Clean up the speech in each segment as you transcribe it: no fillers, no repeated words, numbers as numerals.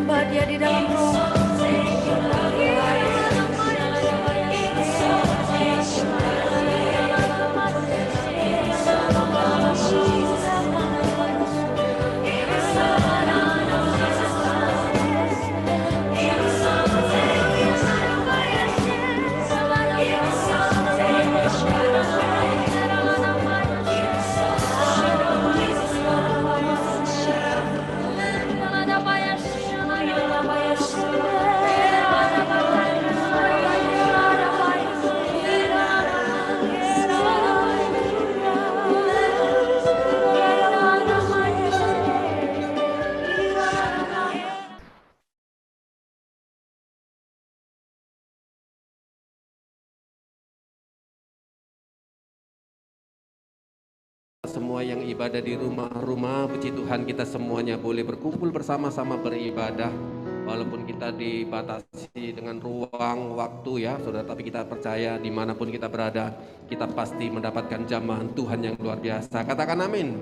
sembah Dia di dalam roh. Semua yang ibadah di rumah-rumah, puji Tuhan kita semuanya boleh berkumpul bersama-sama beribadah. Walaupun kita dibatasi dengan ruang, waktu ya saudara, tapi kita percaya dimanapun kita berada, kita pasti mendapatkan jamahan Tuhan yang luar biasa. Katakan amin.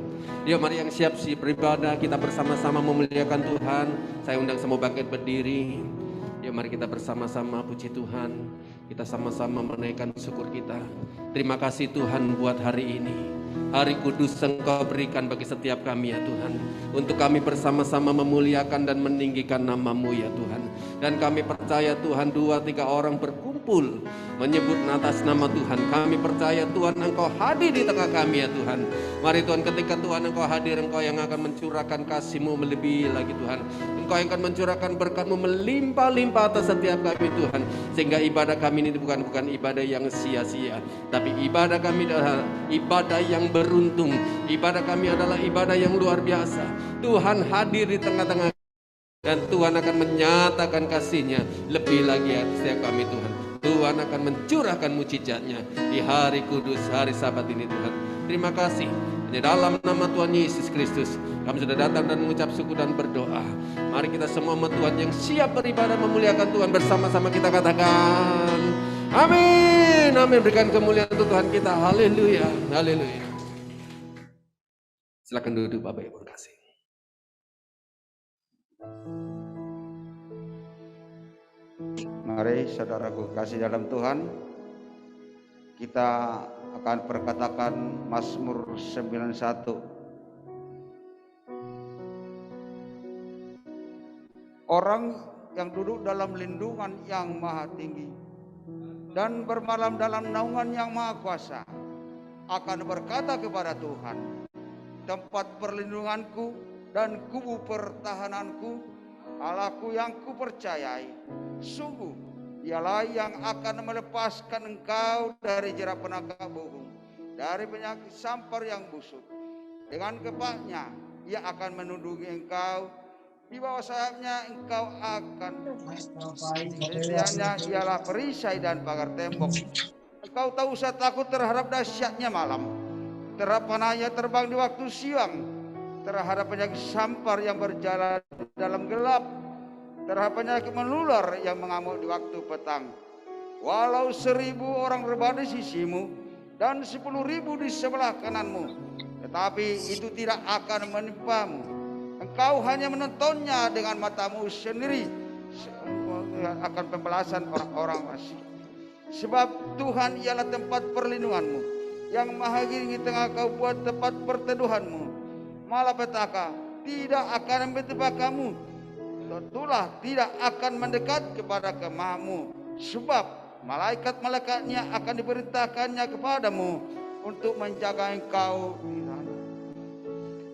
Yuk mari yang siap beribadah, kita bersama-sama memuliakan Tuhan. Saya undang semua bangkit berdiri. Yuk mari kita bersama-sama puji Tuhan. Kita sama-sama menaikkan syukur kita. Terima kasih Tuhan buat hari ini. Hari kudus Engkau berikan bagi setiap kami ya Tuhan. Untuk kami bersama-sama memuliakan dan meninggikan nama-Mu ya Tuhan. Dan kami percaya Tuhan 2-3 orang berkumpul menyebut atas nama Tuhan. Kami percaya Tuhan Engkau hadir di tengah kami ya Tuhan. Mari Tuhan, ketika Tuhan Engkau hadir, Engkau yang akan mencurahkan kasih-Mu melebihi lagi Tuhan. Engkau yang akan mencurahkan berkat-Mu melimpah-limpah atas setiap kami Tuhan. Sehingga ibadah kami ini bukan ibadah yang sia-sia, tapi ibadah kami adalah ibadah yang beruntung. Ibadah kami adalah ibadah yang luar biasa. Tuhan hadir di tengah-tengah dan Tuhan akan menyatakan kasih-Nya lebih lagi atas setiap kami Tuhan. Tuhan akan mencurahkan mujizat-Nya di hari kudus, hari Sabat ini Tuhan. Terima kasih. Di dalam nama Tuhan Yesus Kristus kami sudah datang dan mengucap syukur dan berdoa. Mari kita semua umat Tuhan yang siap beribadah memuliakan Tuhan, bersama-sama kita katakan amin. Amin. Berikan kemuliaan untuk Tuhan kita. Haleluya. Haleluya. Silakan duduk Bapak Ibu kasih. Mari saudaraku kasih dalam Tuhan, kita akan perkatakan Mazmur 91. Orang yang duduk dalam lindungan yang maha tinggi dan bermalam dalam naungan yang maha kuasa akan berkata kepada Tuhan, tempat perlindunganku dan kubu pertahananku, Allahku yang kupercayai. Sungguh Dialah yang akan melepaskan engkau dari jerat penangkap burung, dari penyakit sampar yang busuk. Dengan kepaknya Ia akan menundungi engkau, di bawah sayapnya engkau akan. Setianya ialah perisai dan pagar tembok. Engkau tak usah takut terhadap dahsyatnya malam, terhadap panahnya terbang di waktu siang, terhadap penyakit sampar yang berjalan dalam gelap, terhadap penyakit menular yang mengamuk di waktu petang. Walau 1000 orang berbaring di sisimu dan 10.000 di sebelah kananmu, tetapi itu tidak akan menimpamu. Engkau hanya menontonnya dengan matamu sendiri, akan pembalasan orang-orang asing. Sebab Tuhan ialah tempat perlindunganmu, yang maha tinggi tengah kau buat tempat perteduhanmu. Malapetaka tidak akan menimpa kamu, tentulah tidak akan mendekat kepada kemahmu. Sebab malaikat-malaikatnya akan diperintahkannya kepadamu untuk menjaga engkau.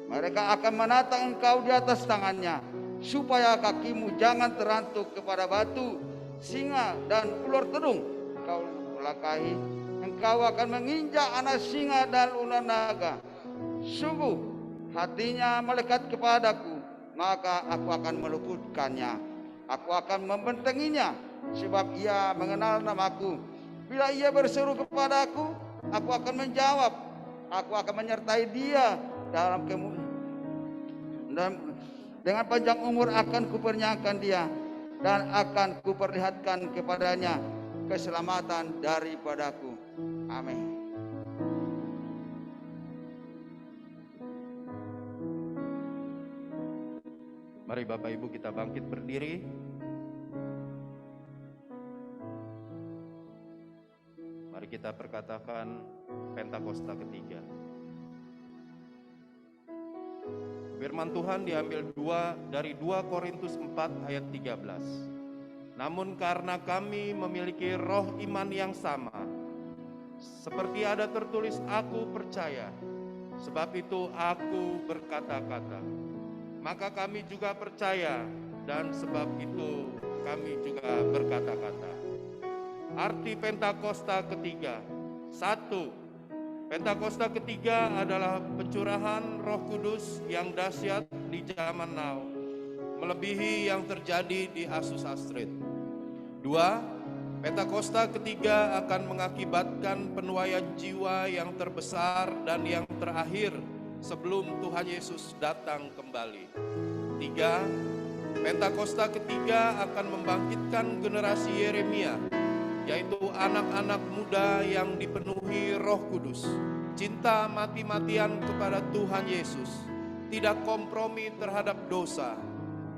Mereka akan menatang engkau di atas tangannya, supaya kakimu jangan terantuk kepada batu, singa dan ular tedung engkau melangkahi. Engkau akan menginjak anak singa dan ular naga. Sungguh hatinya melekat kepadaku, maka aku akan meluputkannya. Aku akan membentenginya, sebab ia mengenal namaku. Bila ia berseru kepadaku, aku akan menjawab. Aku akan menyertai dia dalam dan dengan panjang umur akan kupernyangkan dia, dan akan kuperlihatkan kepadanya keselamatan daripadaku. Amin. Mari Bapak Ibu kita bangkit berdiri. Mari kita perkatakan Pentakosta ketiga. Firman Tuhan diambil dari 2 Korintus 4 ayat 13. Namun karena kami memiliki roh iman yang sama, seperti ada tertulis, aku percaya, sebab itu aku berkata-kata. Maka kami juga percaya, dan sebab itu kami juga berkata-kata. Arti Pentakosta ketiga. 1. Pentakosta ketiga adalah pencurahan Roh Kudus yang dahsyat di zaman now, melebihi yang terjadi di Asus Astrid. 2. Pentakosta ketiga akan mengakibatkan penuaian jiwa yang terbesar dan yang terakhir sebelum Tuhan Yesus datang kembali. 3. Pentakosta ketiga akan membangkitkan generasi Yeremia, yaitu anak-anak muda yang dipenuhi Roh Kudus, cinta mati-matian kepada Tuhan Yesus, tidak kompromi terhadap dosa,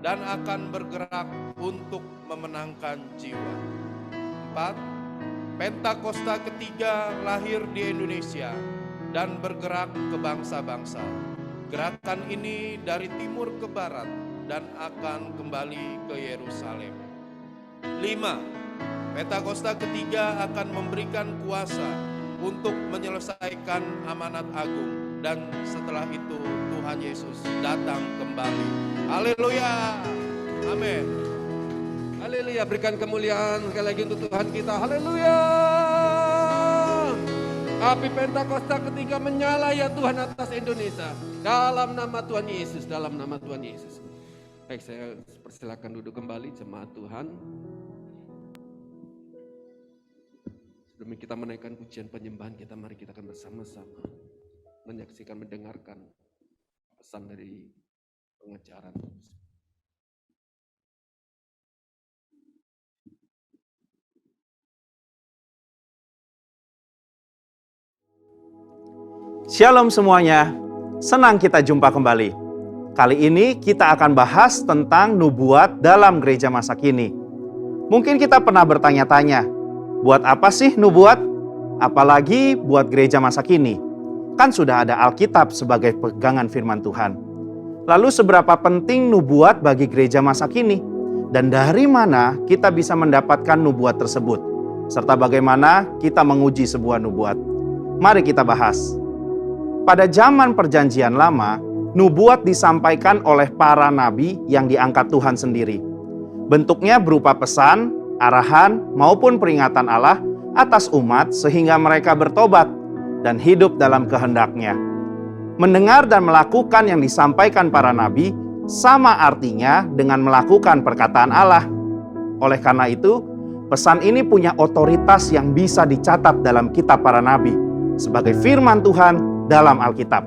dan akan bergerak untuk memenangkan jiwa. 4. Pentakosta ketiga lahir di Indonesia dan bergerak ke bangsa-bangsa. Gerakan ini dari timur ke barat dan akan kembali ke Yerusalem. 5. Pentakosta ketiga akan memberikan kuasa untuk menyelesaikan amanat agung, dan setelah itu Tuhan Yesus datang kembali. Haleluya. Amin. Haleluya, berikan kemuliaan sekali lagi untuk Tuhan kita. Haleluya. Api Pentakosta ketiga menyala ya Tuhan atas Indonesia. Dalam nama Tuhan Yesus, dalam nama Tuhan Yesus. Baik, saya persilakan duduk kembali jemaat Tuhan. Sebelum kita menaikkan pujian penyembahan kita, mari kita akan bersama-sama menyaksikan, mendengarkan pesan dari pengajaran. Shalom semuanya, senang kita jumpa kembali. Kali ini kita akan bahas tentang nubuat dalam gereja masa kini. Mungkin kita pernah bertanya-tanya, buat apa sih nubuat? Apalagi buat gereja masa kini. Kan sudah ada Alkitab sebagai pegangan firman Tuhan. Lalu seberapa penting nubuat bagi gereja masa kini? Dan dari mana kita bisa mendapatkan nubuat tersebut? Serta bagaimana kita menguji sebuah nubuat? Mari kita bahas. Pada zaman Perjanjian Lama, nubuat disampaikan oleh para nabi yang diangkat Tuhan sendiri. Bentuknya berupa pesan, arahan, maupun peringatan Allah atas umat sehingga mereka bertobat dan hidup dalam kehendak-Nya. Mendengar dan melakukan yang disampaikan para nabi sama artinya dengan melakukan perkataan Allah. Oleh karena itu, pesan ini punya otoritas yang bisa dicatat dalam kitab para nabi sebagai firman Tuhan dalam Alkitab.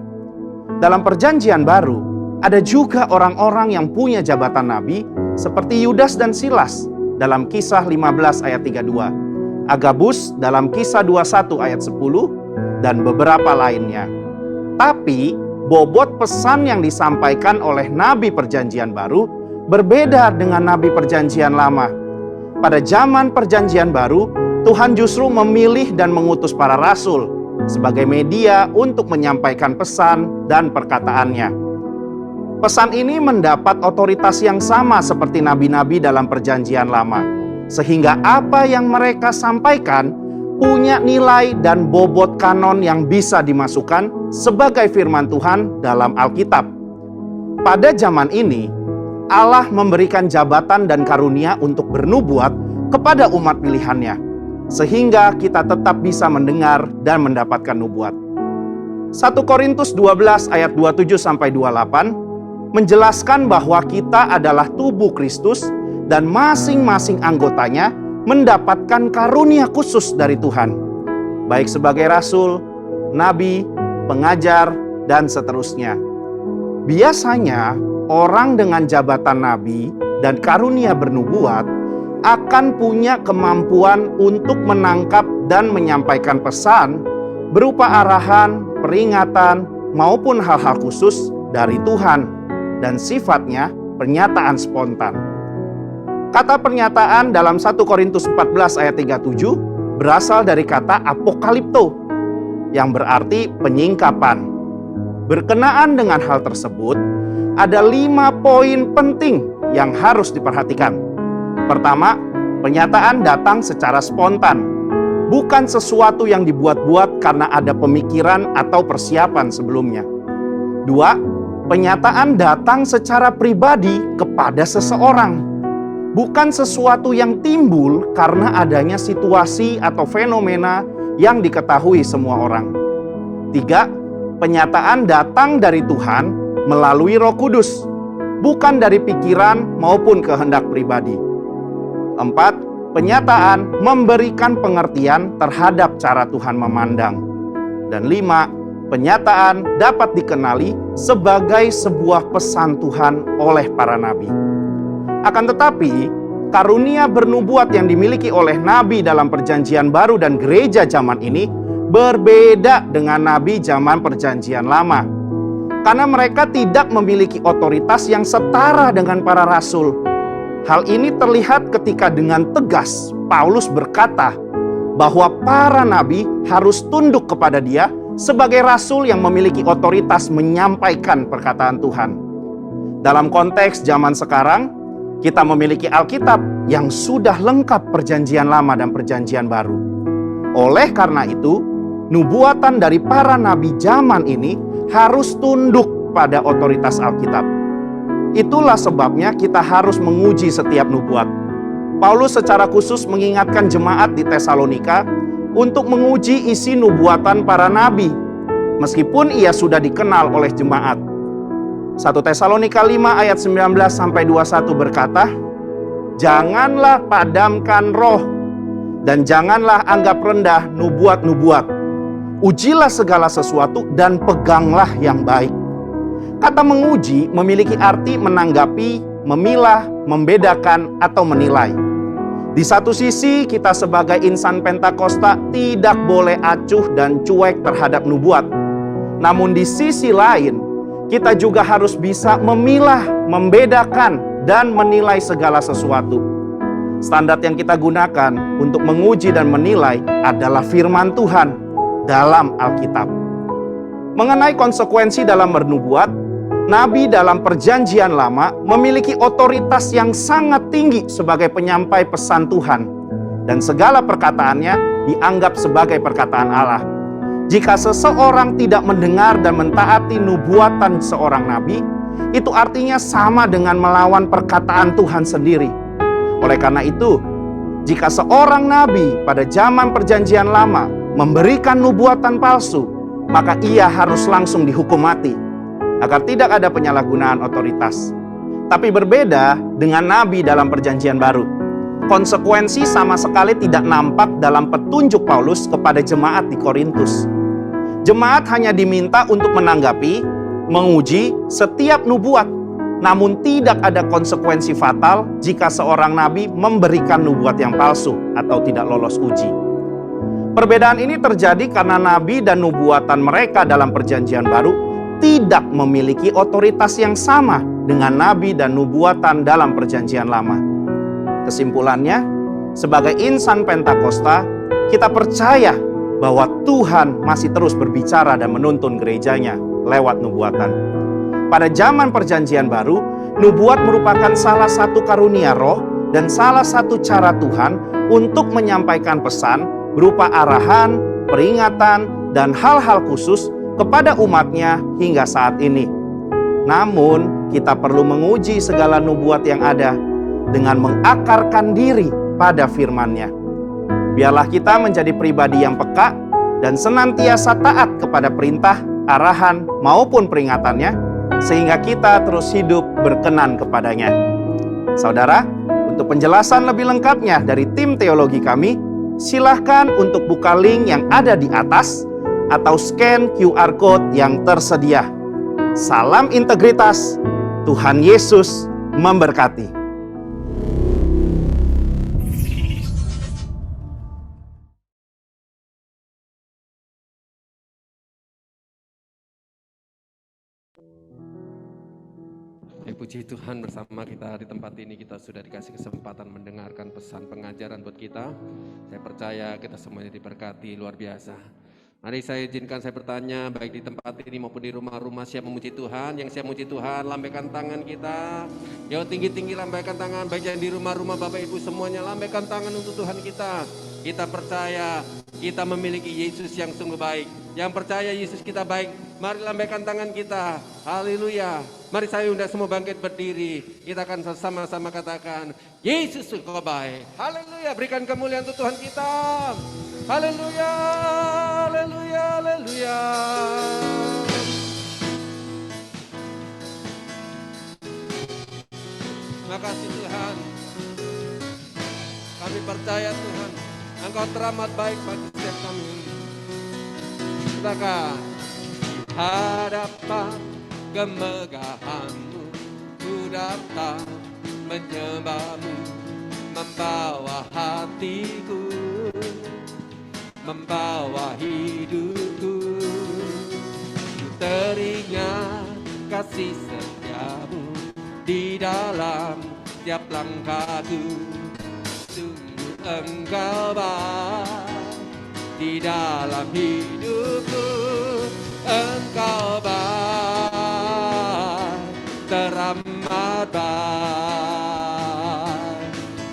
Dalam Perjanjian Baru, ada juga orang-orang yang punya jabatan nabi seperti Yudas dan Silas dalam Kisah 15 ayat 32, Agabus dalam Kisah 21 ayat 10, dan beberapa lainnya. Tapi, bobot pesan yang disampaikan oleh nabi Perjanjian Baru berbeda dengan nabi Perjanjian Lama. Pada zaman Perjanjian Baru, Tuhan justru memilih dan mengutus para rasul sebagai media untuk menyampaikan pesan dan perkataannya. Pesan ini mendapat otoritas yang sama seperti nabi-nabi dalam Perjanjian Lama, sehingga apa yang mereka sampaikan punya nilai dan bobot kanon yang bisa dimasukkan sebagai firman Tuhan dalam Alkitab. Pada zaman ini, Allah memberikan jabatan dan karunia untuk bernubuat kepada umat pilihannya, sehingga kita tetap bisa mendengar dan mendapatkan nubuat. 1 Korintus 12 ayat 27-28 menjelaskan bahwa kita adalah tubuh Kristus dan masing-masing anggotanya mendapatkan karunia khusus dari Tuhan, baik sebagai rasul, nabi, pengajar, dan seterusnya. Biasanya orang dengan jabatan nabi dan karunia bernubuat akan punya kemampuan untuk menangkap dan menyampaikan pesan berupa arahan, peringatan, maupun hal-hal khusus dari Tuhan, dan sifatnya pernyataan spontan. Kata pernyataan dalam 1 Korintus 14 ayat 37 berasal dari kata apokalipto yang berarti penyingkapan. Berkenaan dengan hal tersebut, ada 5 poin penting yang harus diperhatikan. Pertama, pernyataan datang secara spontan, bukan sesuatu yang dibuat-buat karena ada pemikiran atau persiapan sebelumnya. 2, pernyataan datang secara pribadi kepada seseorang, bukan sesuatu yang timbul karena adanya situasi atau fenomena yang diketahui semua orang. 3, pernyataan datang dari Tuhan melalui Roh Kudus, bukan dari pikiran maupun kehendak pribadi. 4, pernyataan memberikan pengertian terhadap cara Tuhan memandang. Dan 5, pernyataan dapat dikenali sebagai sebuah pesan Tuhan oleh para nabi. Akan tetapi, karunia bernubuat yang dimiliki oleh nabi dalam Perjanjian Baru dan gereja zaman ini berbeda dengan nabi zaman Perjanjian Lama. Karena mereka tidak memiliki otoritas yang setara dengan para rasul. Hal ini terlihat ketika dengan tegas Paulus berkata bahwa para nabi harus tunduk kepada dia sebagai rasul yang memiliki otoritas menyampaikan perkataan Tuhan. Dalam konteks zaman sekarang, kita memiliki Alkitab yang sudah lengkap Perjanjian Lama dan Perjanjian Baru. Oleh karena itu, nubuatan dari para nabi zaman ini harus tunduk pada otoritas Alkitab. Itulah sebabnya kita harus menguji setiap nubuat. Paulus secara khusus mengingatkan jemaat di Tesalonika untuk menguji isi nubuatan para nabi, meskipun ia sudah dikenal oleh jemaat. 1 Tesalonika 5 ayat 19-21 berkata, "Janganlah padamkan roh, dan janganlah anggap rendah nubuat-nubuat. Ujilah segala sesuatu dan peganglah yang baik." Kata menguji memiliki arti menanggapi, memilah, membedakan, atau menilai. Di satu sisi, kita sebagai insan Pentakosta tidak boleh acuh dan cuek terhadap nubuat. Namun di sisi lain, kita juga harus bisa memilah, membedakan, dan menilai segala sesuatu. Standar yang kita gunakan untuk menguji dan menilai adalah firman Tuhan dalam Alkitab. Mengenai konsekuensi dalam bernubuat, nabi dalam Perjanjian Lama memiliki otoritas yang sangat tinggi sebagai penyampai pesan Tuhan, dan segala perkataannya dianggap sebagai perkataan Allah. Jika seseorang tidak mendengar dan mentaati nubuatan seorang nabi, itu artinya sama dengan melawan perkataan Tuhan sendiri. Oleh karena itu, jika seorang nabi pada zaman Perjanjian Lama memberikan nubuatan palsu, maka ia harus langsung dihukum mati, agar tidak ada penyalahgunaan otoritas. Tapi berbeda dengan nabi dalam Perjanjian Baru. Konsekuensi sama sekali tidak nampak dalam petunjuk Paulus kepada jemaat di Korintus. Jemaat hanya diminta untuk menanggapi, menguji setiap nubuat, namun tidak ada konsekuensi fatal jika seorang nabi memberikan nubuat yang palsu atau tidak lolos uji. Perbedaan ini terjadi karena nabi dan nubuatan mereka dalam Perjanjian Baru tidak memiliki otoritas yang sama dengan nabi dan nubuatan dalam Perjanjian Lama. Kesimpulannya, sebagai insan Pentakosta, kita percaya bahwa Tuhan masih terus berbicara dan menuntun gerejanya lewat nubuatan. Pada zaman Perjanjian Baru, nubuat merupakan salah satu karunia roh dan salah satu cara Tuhan untuk menyampaikan pesan berupa arahan, peringatan, dan hal-hal khusus kepada umatnya hingga saat ini. Namun, kita perlu menguji segala nubuat yang ada dengan mengakarkan diri pada firman-Nya. Biarlah kita menjadi pribadi yang peka dan senantiasa taat kepada perintah, arahan, maupun peringatannya, sehingga kita terus hidup berkenan kepadanya. Saudara, untuk penjelasan lebih lengkapnya dari tim teologi kami, silahkan untuk buka link yang ada di atas atau scan QR Code yang tersedia. Salam integritas, Tuhan Yesus memberkati. Puji Puji Tuhan, bersama kita di tempat ini kita sudah dikasih kesempatan mendengarkan pesan pengajaran buat kita. Saya percaya kita semuanya diberkati luar biasa. Mari saya izinkan saya bertanya, baik di tempat ini maupun di rumah-rumah, siap memuji Tuhan? Yang siap memuji Tuhan, lambaikan tangan kita. Yo, tinggi-tinggi lambaikan tangan. Baik yang di rumah-rumah Bapak Ibu semuanya, lambaikan tangan untuk Tuhan kita. Kita percaya kita memiliki Yesus yang sungguh baik. Yang percaya Yesus kita baik, mari lambaikan tangan kita. Haleluya. Mari saya undang semua bangkit berdiri. Kita akan sama-sama katakan, Yesus sungguh baik. Haleluya. Berikan kemuliaan untuk Tuhan kita. Haleluya, haleluya, haleluya. Terima kasih Tuhan. Kami percaya Tuhan, Engkau teramat baik bagi setiap kami. Katakan, di hadapan kemegahan-Mu, ku datang menyembah-Mu, membawa hatiku, membawa hidupku. Ku teringat kasih setia-Mu di dalam tiap langkahku. Sungguh Engkau baik di dalam hidupku. Engkau baik, teramat baik.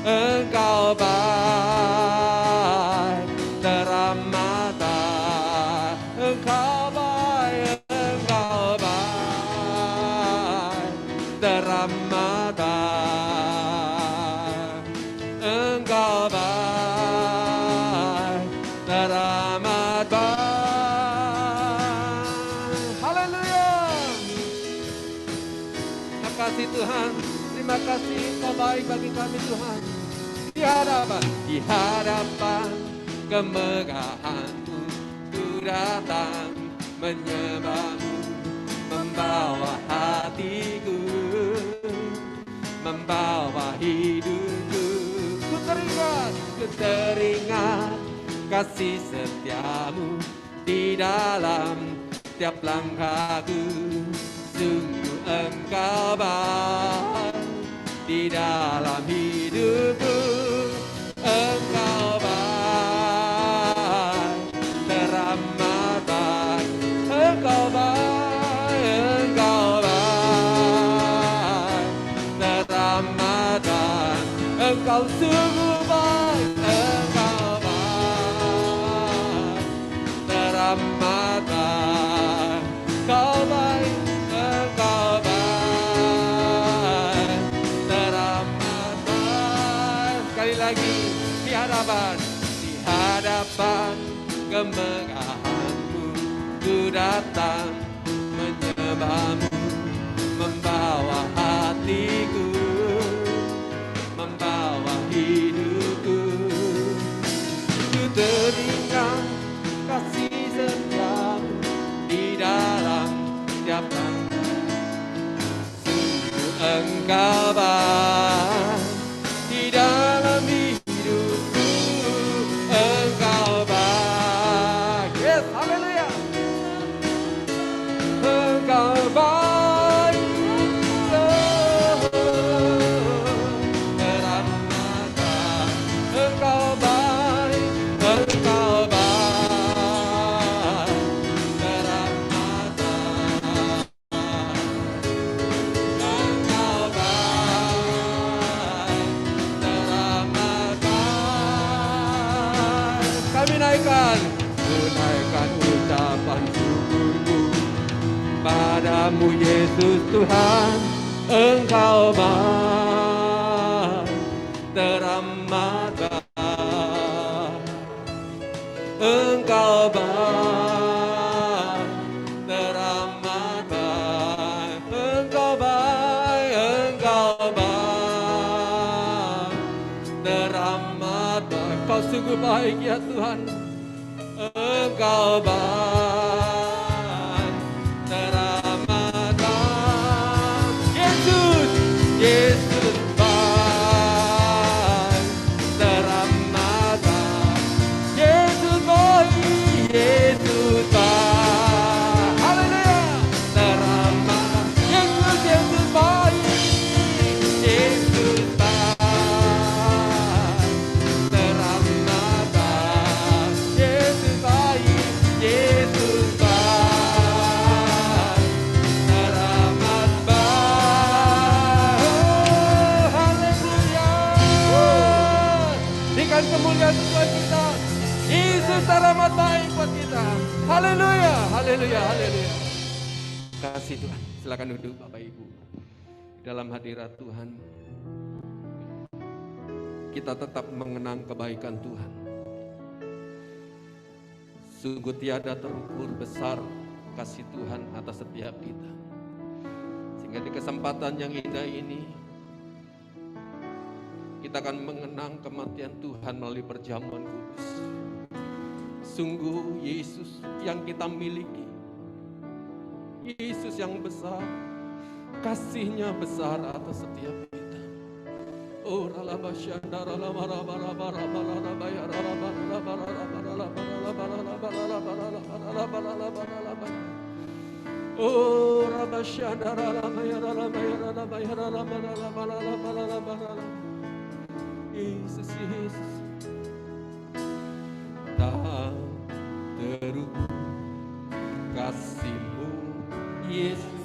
Engkau baik, teramat baik. Engkau baik, Engkau baik, teramat baik. Engkau baik, teramat baik. Haleluya. Terima kasih Tuhan. Terima kasih Engkau baik bagi kami Tuhan. Di hadapan kemegahan-Mu, ku datang menyembah-Mu, membawa hatiku, membawa hidupku. Ku teringat kasih setia-Mu di dalam tiap langkahku. Sungguh Engkau baik di dalam hidupku. Engkau baik, teramat baik. Engkau baik, Engkau baik, teramat baik. Engkau sungguh baik, Engkau baik, teramat baik. Engkau baik, Engkau baik, teramat baik. Sekali lagi, di hadapan kemegahan-Mu, ku datang menyembah-Mu, membawa hatiku, membawa hidupku. Ku teringat kasih setia-Mu di dalam tiap langkah. Sungguh Engkau baik di dalam hidupku. Engkau baik. Yes, haleluya. Engkau baik. Teramat baik. Engkau baik. Engkau baik. Teramat baik. Engkau baik. Teramat baik. Kami naikkan ucapan syukurku padamu Yesus Tuhan. Engkau baik, teramat baik. Engkau baik, teramat baik. Engkau baik, Engkau baik, teramat baik. Kau sungguh baik ya Tuhan. Engkau baik, teramat baik. Yesus, Yesus baik, teramat baik. Yesus baik, Yesus baik. Haleluya, teramat. Yesus, Yesus baik, amat baik buat kita. Haleluya, haleluya, haleluya. Kasih Tuhan. Silakan duduk Bapak Ibu. Dalam hadirat Tuhan, kita tetap mengenang kebaikan Tuhan. Sungguh tiada terukur besar kasih Tuhan atas setiap kita. Sehingga di kesempatan yang indah ini, kita akan mengenang kematian Tuhan melalui perjamuan kudus. Sungguh Yesus yang kita miliki, Yesus yang besar, kasih-Nya besar atas setiap kita. Oh Yesus, Yesus, tak terukur kasih-Mu, Yesus.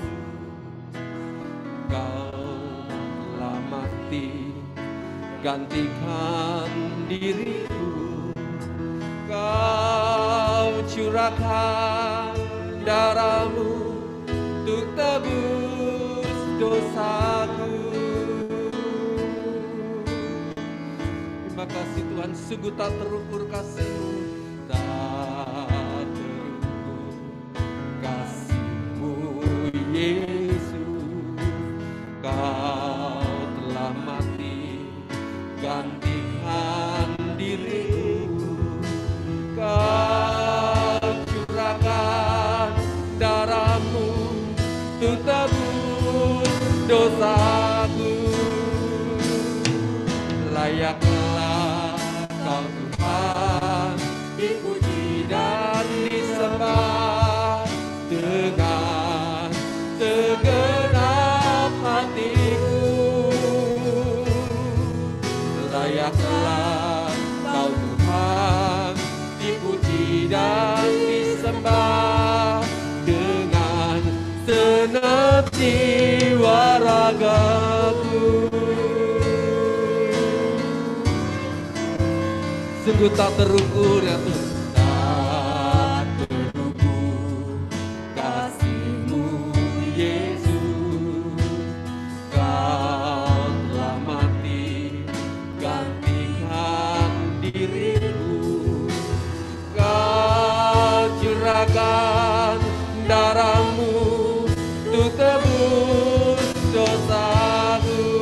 Kau telah mati, gantikan diriku. Kau curahkan darah-Mu untuk tebus dosaku. Terima kasih Tuhan, sungguh tak terukur kasih-Mu, tak terukur kasih-Mu, Yesus. Kau telah mati, gantikan diriku. Kau curahkan darah-Mu untuk tebus dosaku. Layaklah Kau Tuhan dipuji dan disembah dengan segenap hatiku. Layaklah Kau Tuhan dipuji dan disembah dengan segenap jiwa ragaku. Sungguh tak terukur ya Tuhan, tak terukur kasih-Mu, Yesus. Kau telah mati, gantikan diriku. Kau curahkan darah-Mu untuk tebus dosaku.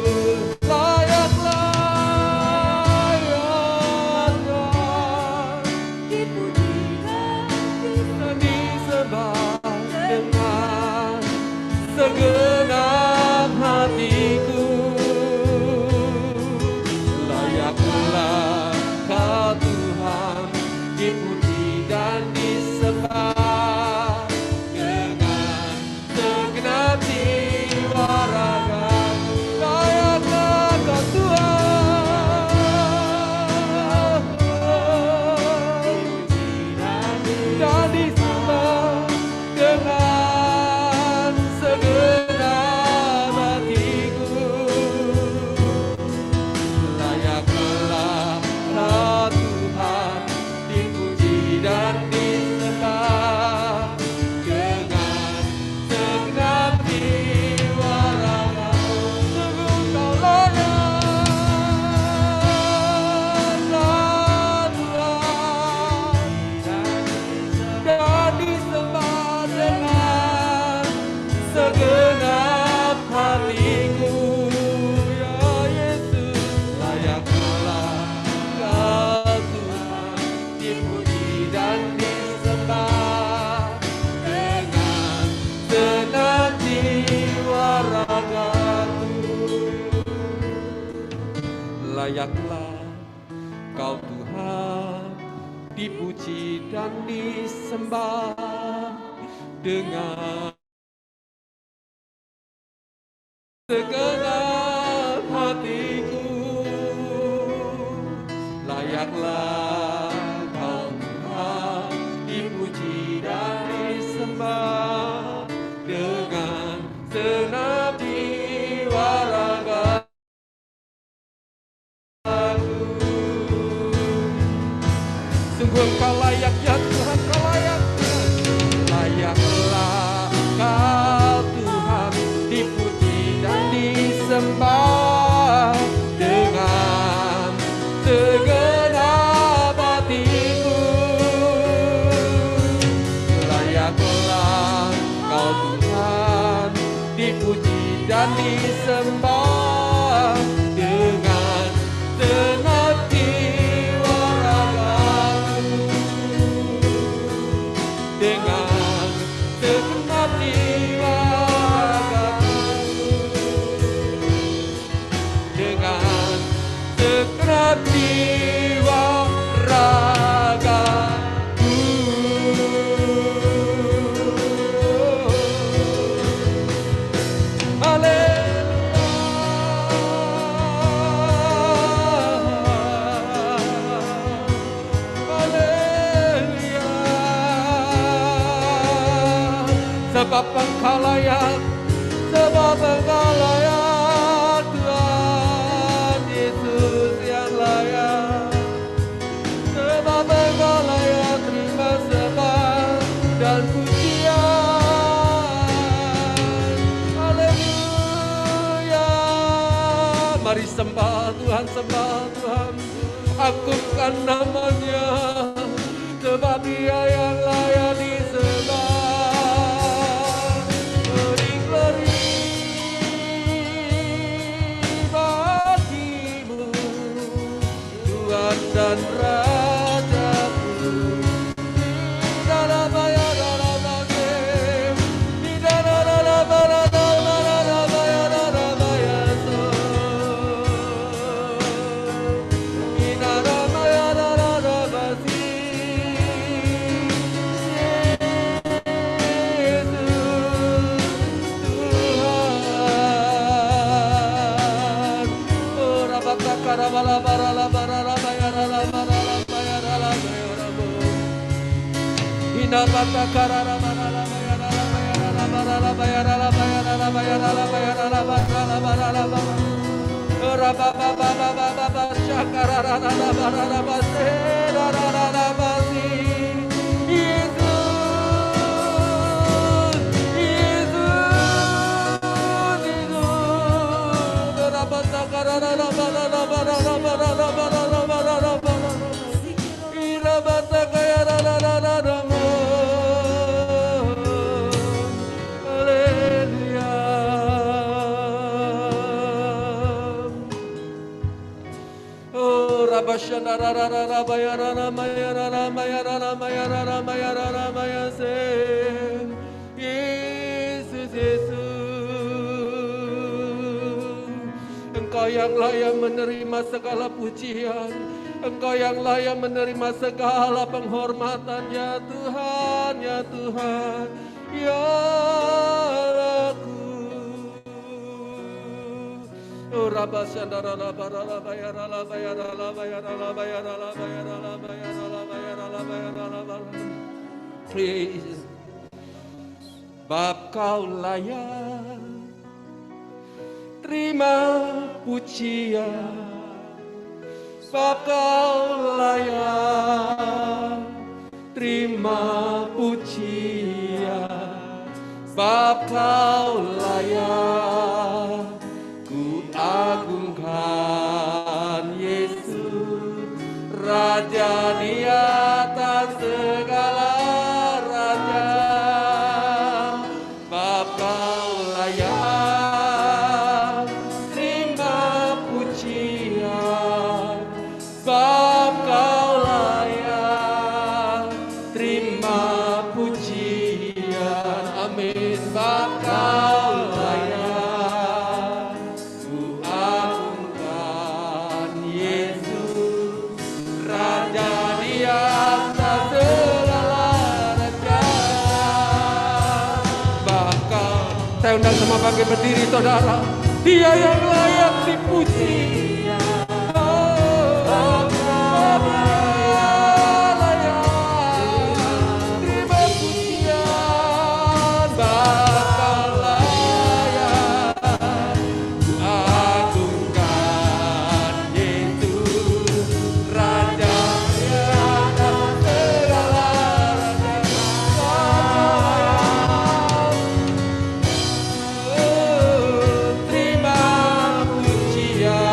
Segenap hatiku, layaklah Kau Tuhan dipuji dan disembah dengan segenap jiwa raga. Layaklah Kau Tuhan dipuji dan disembah dengan segenap hatiku. Layaklah Kau Tuhan dipuji dan disembah dengan segenap jiwa raga. Sungguh Kau layak, Tuhan, dan disembah dengan segenap hatiku. Ya Yesus, layaklah Kau Tuhan dipuji dan disembah dengan segenap jiwa ragaku. Layaklah Kau Tuhan dipuji dan disembah dengan segenap hatiku. Layaklah Kau Tuhan dipuji dan disembah dengan segenap jiwa ragaku. Sungguh Engkau layak ya dan disembah dengan segenap jiwa ragaku, dengan segenap jiwa ragaku, dengan segenap jiwa ragaku. Sebab Engkau layak, sebab Engkau layak, Tuhan Yesus yang layak. Sebab Engkau layak, terima sembah dan pujian. Haleluya. Mari sembah Tuhan, sembah Tuhan. Agungkan namanya, sebab Dia yang layak disembah. Dan Rajaku di dalam di dalam Yesus, Engkau yang layak menerima segala pujian, Engkau yang layak menerima segala penghormatan, ya Tuhan, ya Tuhan, ya Aku. Sebab Kau layak terima pujian, sebab Kau layak terima pujian, sebab Kau layak ku agungkan Yesus, Raja di atas segala raja. Sebab Kau layak terima pujian, sebab Kau layak terima pujian. Amin. Sebab Kau layak ku agungkan Yesus, Raja di atas segala raja. Bahkan saya undang semua bangkit berdiri, saudara. Dia yang layak dipuji. Terima pujian.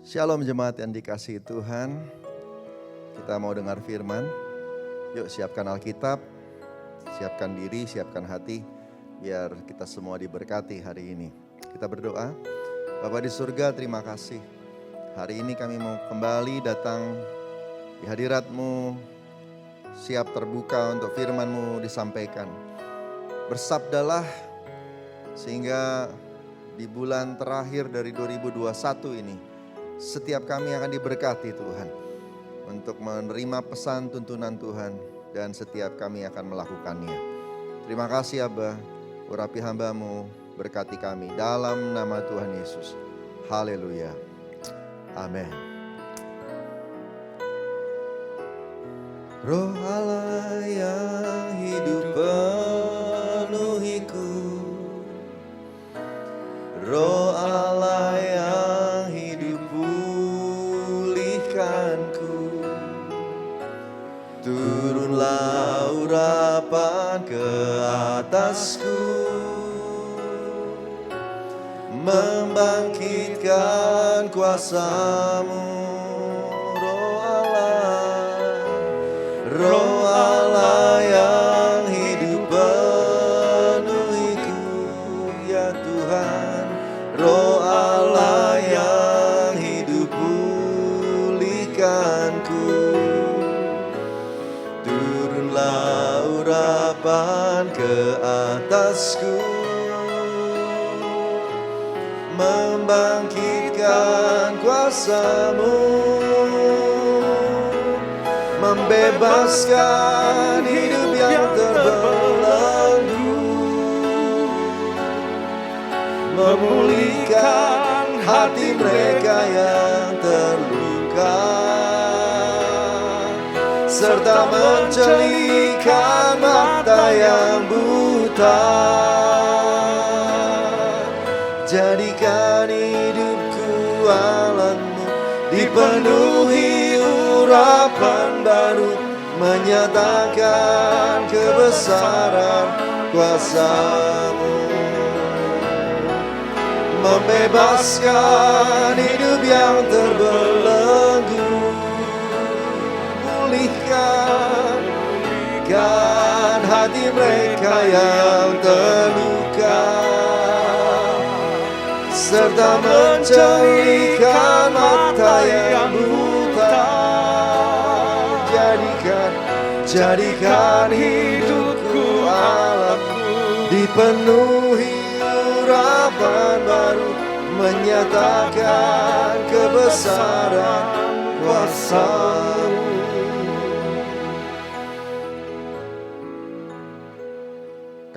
Shalom jemaat yang dikasihi Tuhan. Kita mau dengar firman. Yuk siapkan Alkitab, siapkan diri, siapkan hati. Biar kita semua diberkati hari ini. Kita berdoa. Bapa di surga, terima kasih. Hari ini kami mau kembali datang di hadirat-Mu. Siap terbuka untuk firman-Mu disampaikan. Bersabdalah sehingga di bulan terakhir dari 2021 ini setiap kami akan diberkati Tuhan untuk menerima pesan tuntunan Tuhan dan setiap kami akan melakukannya. Terima kasih Abba, urapi hamba-Mu, berkati kami dalam nama Tuhan Yesus. Haleluya. Amin. Roh Allah yang hidup penuhiku, Roh Allah yang hidup pulihkanku, turunlah urapan ke atasku, membangkitkan kuasa-Mu. Roh Allah yang hidup penuhiku, ya Tuhan. Roh Allah yang hidup pulihkanku, turunlah urapan ke atasku, membangkitkan kuasa-Mu, membebaskan hidup yang terbelenggu, memulihkan hati mereka yang terluka, serta mencelihkan mata yang buta. Jadikan hidupku alam-Mu dipenuhi urapan baru, menyatakan kebesaran kuasa-Mu, membebaskan hidup yang terbelenggu, pulihkan hati mereka yang terluka, serta mencelihkan mata yang buta. Jadikan hidupku alam-Mu dipenuhi urapan baru, menyatakan kebesaran kuasa-Mu.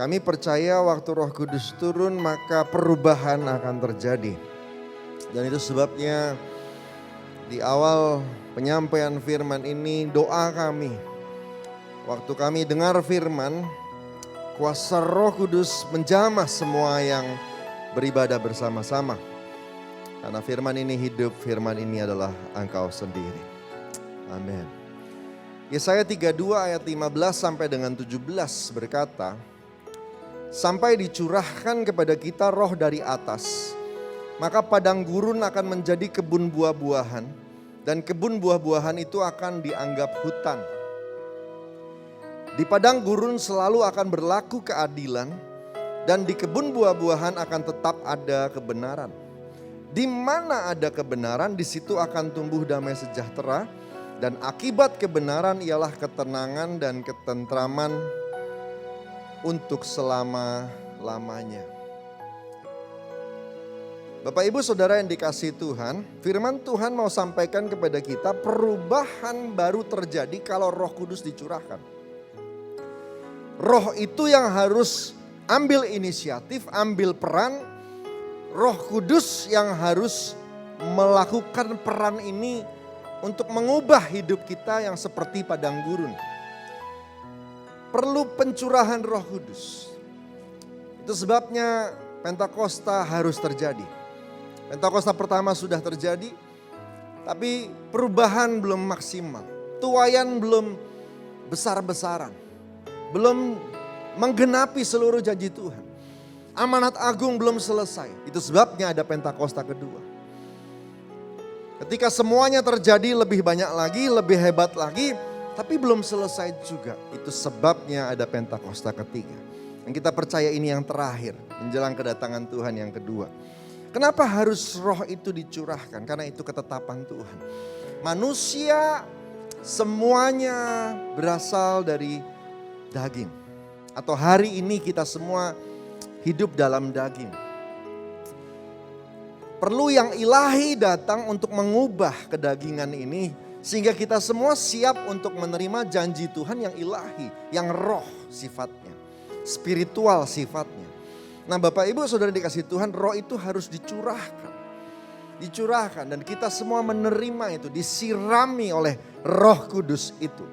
Kami percaya waktu Roh Kudus turun maka perubahan akan terjadi. Dan itu sebabnya di awal penyampaian firman ini doa kami. Waktu kami dengar firman, kuasa Roh Kudus menjamah semua yang beribadah bersama-sama. Karena firman ini hidup, firman ini adalah Engkau sendiri. Amin. Yesaya 32 ayat 15 sampai dengan 17 berkata, sampai dicurahkan kepada kita roh dari atas, maka padang gurun akan menjadi kebun buah-buahan, dan kebun buah-buahan itu akan dianggap hutan. Di padang gurun selalu akan berlaku keadilan, dan di kebun buah-buahan akan tetap ada kebenaran. Di mana ada kebenaran, di situ akan tumbuh damai sejahtera, dan akibat kebenaran ialah ketenangan dan ketentraman untuk selama-lamanya. Bapak Ibu Saudara yang dikasihi Tuhan, firman Tuhan mau sampaikan kepada kita perubahan baru terjadi kalau Roh Kudus dicurahkan. Roh itu yang harus ambil inisiatif, ambil peran. Roh Kudus yang harus melakukan peran ini untuk mengubah hidup kita yang seperti padang gurun. Perlu pencurahan Roh Kudus. Itu sebabnya Pentakosta harus terjadi. Pentakosta pertama sudah terjadi, tapi perubahan belum maksimal. Tuaian belum besar-besaran. Belum menggenapi seluruh janji Tuhan. Amanat agung belum selesai. Itu sebabnya ada Pentakosta kedua. Ketika semuanya terjadi lebih banyak lagi, lebih hebat lagi, tapi belum selesai juga. Itu sebabnya ada Pentakosta ketiga. Dan kita percaya ini yang terakhir, menjelang kedatangan Tuhan yang kedua. Kenapa harus roh itu dicurahkan? Karena itu ketetapan Tuhan. Manusia semuanya berasal dari daging. Atau hari ini kita semua hidup dalam daging. Perlu yang ilahi datang untuk mengubah kedagingan ini. Sehingga kita semua siap untuk menerima janji Tuhan yang ilahi. Yang roh sifatnya. Spiritual sifatnya. Nah Bapak Ibu Saudara dikasih Tuhan, roh itu harus dicurahkan. Dicurahkan dan kita semua menerima itu. Disirami oleh Roh Kudus itu.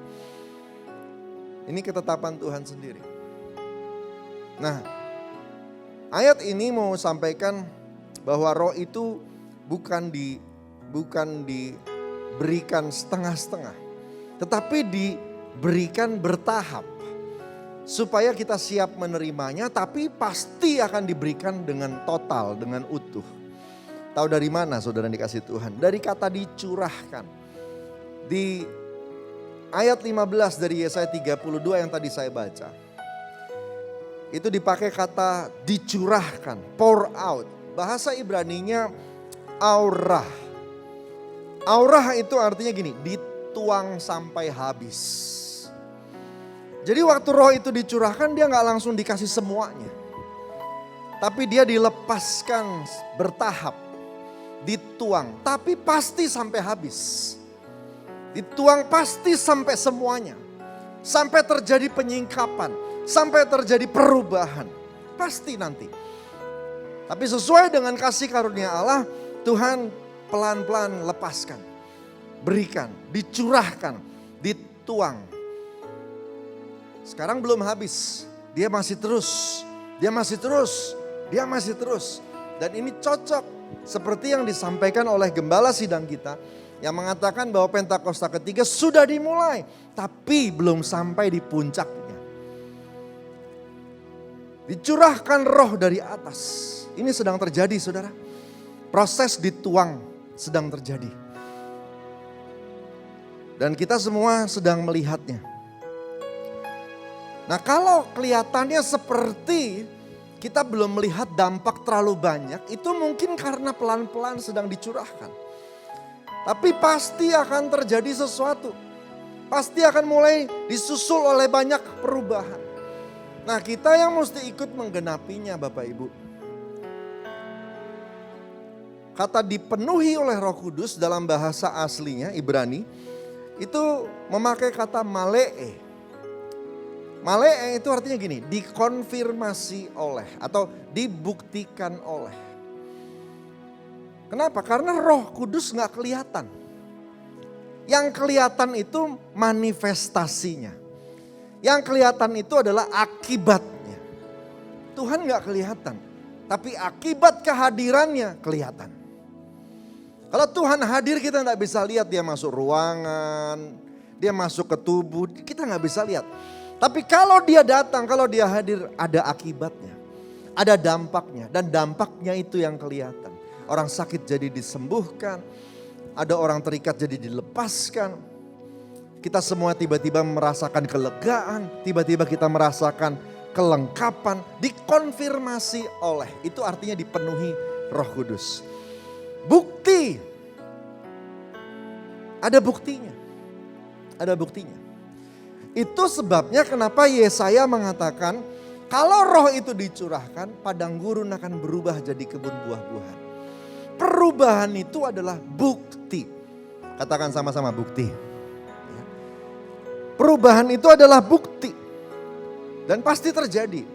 Ini ketetapan Tuhan sendiri. Nah ayat ini mau sampaikan bahwa roh itu bukan diberikan setengah-setengah, tetapi diberikan bertahap. Supaya kita siap menerimanya, tapi pasti akan diberikan dengan total, dengan utuh. Tahu dari mana saudara dikasih Tuhan? Dari kata dicurahkan. Di ayat 15 dari Yesaya 32 yang tadi saya baca. Itu dipakai kata dicurahkan, pour out. Bahasa Ibraninya aurah. Aurah itu artinya gini, dituang sampai habis. Jadi waktu roh itu dicurahkan dia gak langsung dikasih semuanya. Tapi dia dilepaskan bertahap. Dituang, tapi pasti sampai habis. Dituang pasti sampai semuanya. Sampai terjadi penyingkapan, sampai terjadi perubahan. Pasti nanti. Tapi sesuai dengan kasih karunia Allah, Tuhan pelan-pelan lepaskan, berikan, dicurahkan, dituang. Sekarang belum habis, dia masih terus, dia masih terus, dia masih terus. Dan ini cocok seperti yang disampaikan oleh gembala sidang kita yang mengatakan bahwa Pentakosta ketiga sudah dimulai, tapi belum sampai di puncaknya. Dicurahkan roh dari atas. Ini sedang terjadi saudara. Proses dituang sedang terjadi. Dan kita semua sedang melihatnya. Nah kalau kelihatannya seperti kita belum melihat dampak terlalu banyak. Itu mungkin karena pelan-pelan sedang dicurahkan. Tapi pasti akan terjadi sesuatu. Pasti akan mulai disusul oleh banyak perubahan. Nah kita yang mesti ikut menggenapinya Bapak Ibu. Kata dipenuhi oleh Roh Kudus dalam bahasa aslinya Ibrani itu memakai kata male'e. Male'e itu artinya gini, dikonfirmasi oleh atau dibuktikan oleh. Kenapa? Karena Roh Kudus gak kelihatan. Yang kelihatan itu manifestasinya. Yang kelihatan itu adalah akibatnya. Tuhan gak kelihatan, tapi akibat kehadirannya kelihatan. Kalau Tuhan hadir kita gak bisa lihat dia masuk ruangan, dia masuk ke tubuh, kita gak bisa lihat. Tapi kalau dia datang, kalau dia hadir ada akibatnya, ada dampaknya dan dampaknya itu yang kelihatan. Orang sakit jadi disembuhkan, ada orang terikat jadi dilepaskan. Kita semua tiba-tiba merasakan kelegaan, tiba-tiba kita merasakan kelengkapan, dikonfirmasi oleh. Itu artinya dipenuhi Roh Kudus. Bukti. Ada buktinya. Ada buktinya. Itu sebabnya kenapa Yesaya mengatakan kalau roh itu dicurahkan padang gurun akan berubah jadi kebun buah-buahan. Perubahan itu adalah bukti. Katakan sama-sama bukti. Perubahan itu adalah bukti. Dan pasti terjadi.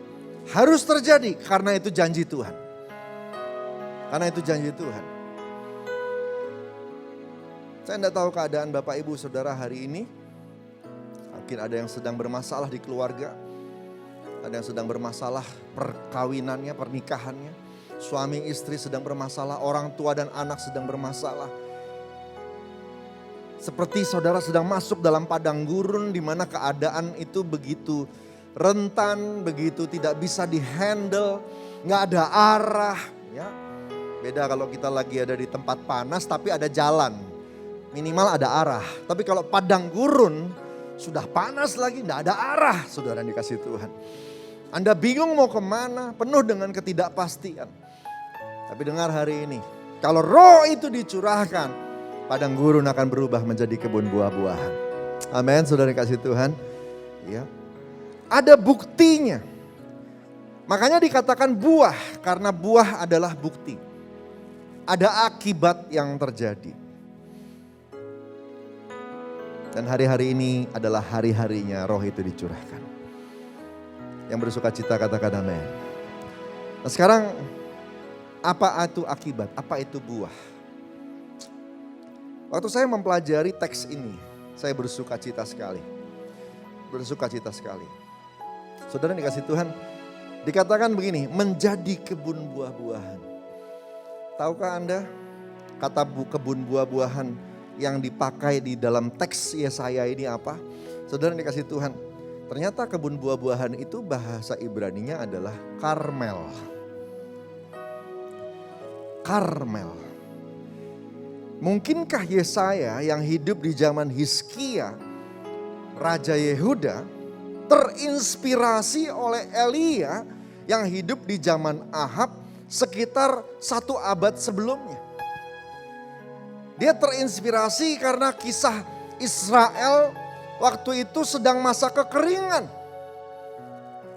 Harus terjadi karena itu janji Tuhan. Karena itu janji Tuhan. Saya tidak tahu keadaan Bapak Ibu Saudara hari ini. Mungkin ada yang sedang bermasalah di keluarga. Ada yang sedang bermasalah perkawinannya, pernikahannya. Suami istri sedang bermasalah, orang tua dan anak sedang bermasalah. Seperti saudara sedang masuk dalam padang gurun di mana keadaan itu begitu rentan, begitu tidak bisa dihandle, nggak ada arah, ya. Beda kalau kita lagi ada di tempat panas tapi ada jalan. Minimal ada arah. Tapi kalau padang gurun, sudah panas lagi, tidak ada arah, saudara yang dikasih Tuhan. Anda bingung mau kemana, penuh dengan ketidakpastian. Tapi dengar hari ini, kalau roh itu dicurahkan, padang gurun akan berubah menjadi kebun buah-buahan. Amin, saudara yang dikasih Tuhan. Ya. Ada buktinya. Makanya dikatakan buah, karena buah adalah bukti. Ada akibat yang terjadi. Dan hari-hari ini adalah hari-harinya roh itu dicurahkan. Yang bersuka cita katakan amin. Nah sekarang apa itu akibat? Apa itu buah? Waktu saya mempelajari teks ini, saya bersuka cita sekali. Bersuka cita sekali. Saudara dikasih Tuhan, dikatakan begini, menjadi kebun buah-buahan. Tahukah Anda kata kebun buah-buahan yang dipakai di dalam teks Yesaya ini apa? Saudara dikasih Tuhan, ternyata kebun buah-buahan itu bahasa Ibraninya adalah Karmel. Karmel. Mungkinkah Yesaya yang hidup di zaman Hizkia, Raja Yehuda, terinspirasi oleh Elia yang hidup di zaman Ahab sekitar 1 abad sebelumnya? Dia terinspirasi karena kisah Israel waktu itu sedang masa kekeringan.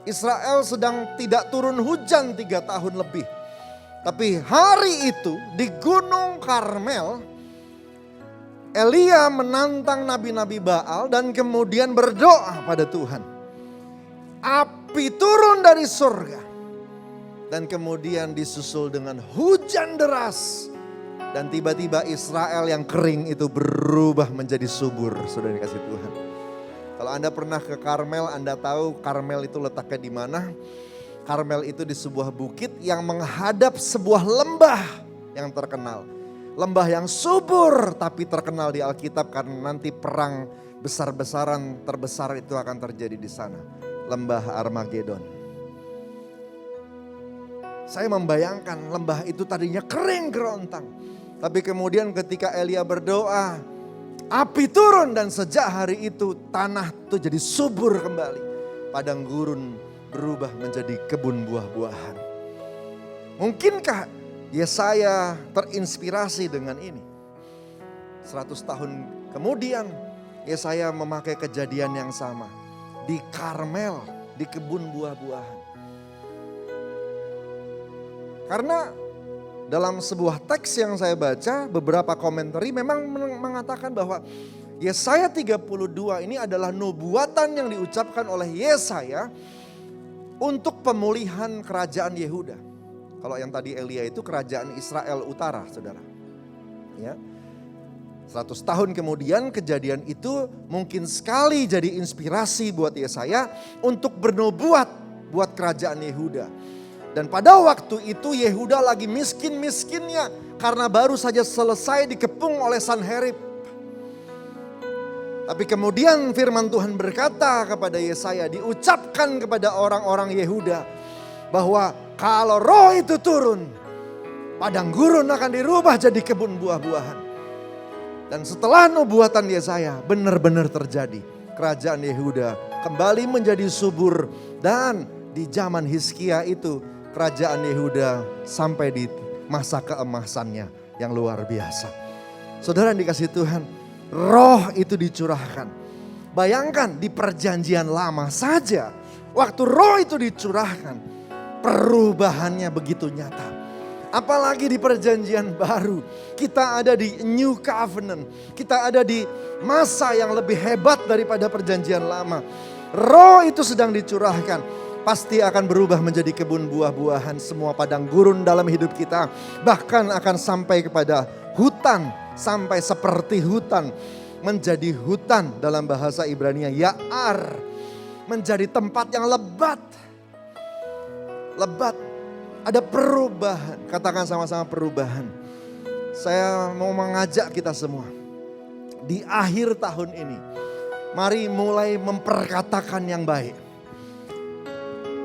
Israel sedang tidak turun hujan 3 tahun lebih. Tapi hari itu di Gunung Karmel, Elia menantang nabi-nabi Baal dan kemudian berdoa pada Tuhan. Api turun dari surga. Dan kemudian disusul dengan hujan deras. Dan tiba-tiba Israel yang kering itu berubah menjadi subur, saudara dikasih Tuhan. Kalau Anda pernah ke Karmel, Anda tahu Karmel itu letaknya di mana? Karmel itu di sebuah bukit yang menghadap sebuah lembah yang terkenal. Lembah yang subur tapi terkenal di Alkitab karena nanti perang besar-besaran terbesar itu akan terjadi di sana. Lembah Armageddon. Saya membayangkan lembah itu tadinya kering kerontang. Tapi kemudian ketika Elia berdoa, api turun dan sejak hari itu tanah itu jadi subur kembali. Padang gurun berubah menjadi kebun buah-buahan. Mungkinkah Yesaya terinspirasi dengan ini? 100 tahun kemudian Yesaya memakai kejadian yang sama. Di Karmel, di kebun buah-buahan. Karena dalam sebuah teks yang saya baca, beberapa komentari memang mengatakan bahwa Yesaya 32 ini adalah nubuatan yang diucapkan oleh Yesaya untuk pemulihan kerajaan Yehuda. Kalau yang tadi Elia itu kerajaan Israel Utara, saudara. Ya. 100 tahun kemudian kejadian itu mungkin sekali jadi inspirasi buat Yesaya untuk bernubuat buat kerajaan Yehuda. Dan pada waktu itu Yehuda lagi miskin-miskinnya karena baru saja selesai dikepung oleh Sanherib. Tapi kemudian firman Tuhan berkata kepada Yesaya, diucapkan kepada orang-orang Yehuda bahwa kalau roh itu turun, padang gurun akan dirubah jadi kebun buah-buahan. Dan setelah nubuatan Yesaya benar-benar terjadi. Kerajaan Yehuda kembali menjadi subur dan di zaman Hizkia itu kerajaan Yehuda sampai di masa keemasannya yang luar biasa. Saudara yang dikasih Tuhan, roh itu dicurahkan. Bayangkan di perjanjian lama saja, waktu roh itu dicurahkan, perubahannya begitu nyata. Apalagi di perjanjian baru, kita ada di New Covenant, kita ada di masa yang lebih hebat daripada perjanjian lama. Roh itu sedang dicurahkan. Pasti akan berubah menjadi kebun buah-buahan, semua padang gurun dalam hidup kita. Bahkan akan sampai kepada hutan, sampai seperti hutan. Menjadi hutan dalam bahasa Ibrani Ya'ar. Menjadi tempat yang lebat. Lebat. Ada perubahan, katakan sama-sama perubahan. Saya mau mengajak kita semua. Di akhir tahun ini, mari mulai memperkatakan yang baik.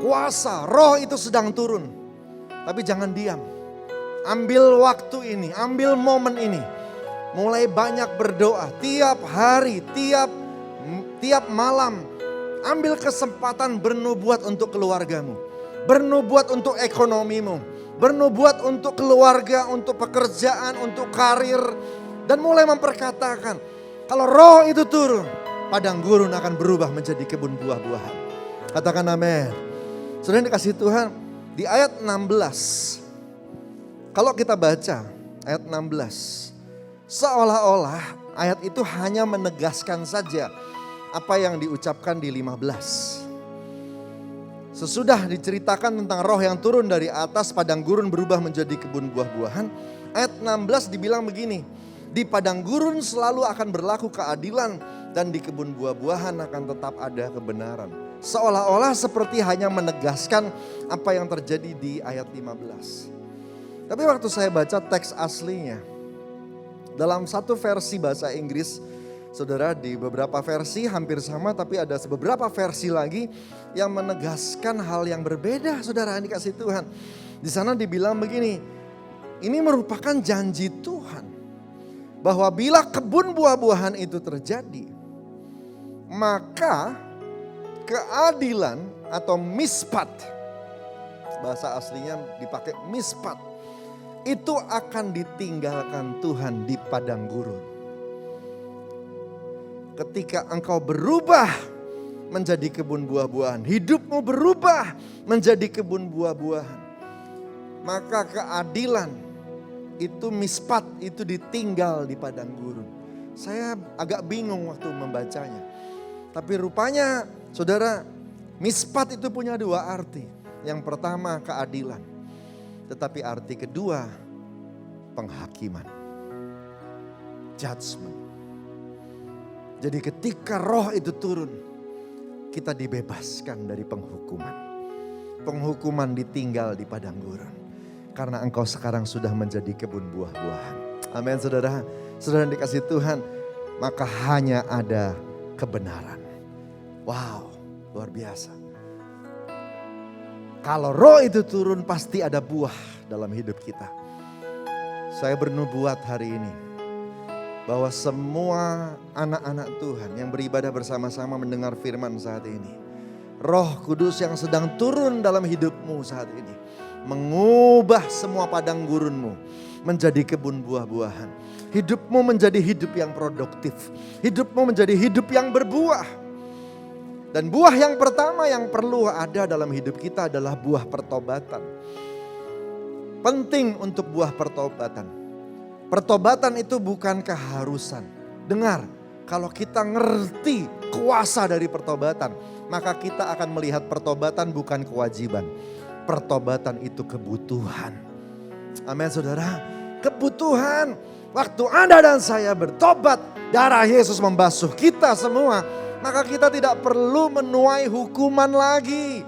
Kuasa, roh itu sedang turun. Tapi jangan diam. ambil waktu ini, ambil momen ini. Mulai banyak berdoa tiap hari, tiap malam. Ambil kesempatan bernubuat untuk keluargamu. Bernubuat untuk ekonomimu. Bernubuat untuk keluarga, untuk pekerjaan, untuk karir. Dan mulai memperkatakan, kalau roh itu turun, padang gurun akan berubah menjadi kebun buah-buahan. Katakan amin. Saudara yang dikasihi Tuhan, di ayat 16. Kalau kita baca ayat 16. Seolah-olah ayat itu hanya menegaskan saja apa yang diucapkan di 15. Sesudah diceritakan tentang roh yang turun dari atas, padang gurun berubah menjadi kebun buah-buahan. Ayat 16 dibilang begini, di padang gurun selalu akan berlaku keadilan dan di kebun buah-buahan akan tetap ada kebenaran. Seolah-olah seperti hanya menegaskan apa yang terjadi di ayat 15. Tapi waktu saya baca teks aslinya, dalam satu versi bahasa Inggris, saudara, di beberapa versi hampir sama, tapi ada beberapa versi lagi yang menegaskan hal yang berbeda, saudara yang dikasihi Tuhan. Di sana dibilang begini, ini merupakan janji Tuhan bahwa bila kebun buah-buahan itu terjadi, maka keadilan atau mispat, bahasa aslinya dipakai mispat, itu akan ditinggalkan Tuhan di padang gurun. Ketika engkau berubah menjadi kebun buah-buahan, hidupmu berubah menjadi kebun buah-buahan, maka keadilan itu mispat, itu ditinggal di padang gurun. Saya agak bingung waktu membacanya. Tapi rupanya saudara, mispat itu punya dua arti. Yang pertama keadilan. Tetapi arti kedua penghakiman. Judgment. Jadi ketika roh itu turun, kita dibebaskan dari penghukuman. Penghukuman ditinggal di padang gurun. Karena engkau sekarang sudah menjadi kebun buah-buahan. Amin saudara. Saudara yang dikasihi Tuhan, maka hanya ada kebenaran. Wow, luar biasa. Kalau roh itu turun pasti ada buah dalam hidup kita. Saya bernubuat hari ini bahwa semua anak-anak Tuhan yang beribadah bersama-sama mendengar firman saat ini, Roh Kudus yang sedang turun dalam hidupmu saat ini mengubah semua padang gurunmu menjadi kebun buah-buahan. Hidupmu menjadi hidup yang produktif. Hidupmu menjadi hidup yang berbuah. Dan buah yang pertama yang perlu ada dalam hidup kita adalah buah pertobatan. Penting untuk buah pertobatan. Pertobatan itu bukan keharusan. Dengar, kalau kita ngerti kuasa dari pertobatan, maka kita akan melihat pertobatan bukan kewajiban. Pertobatan itu kebutuhan. Amin saudara, kebutuhan. Waktu Anda dan saya bertobat, darah Yesus membasuh kita semua. Maka kita tidak perlu menuai hukuman lagi.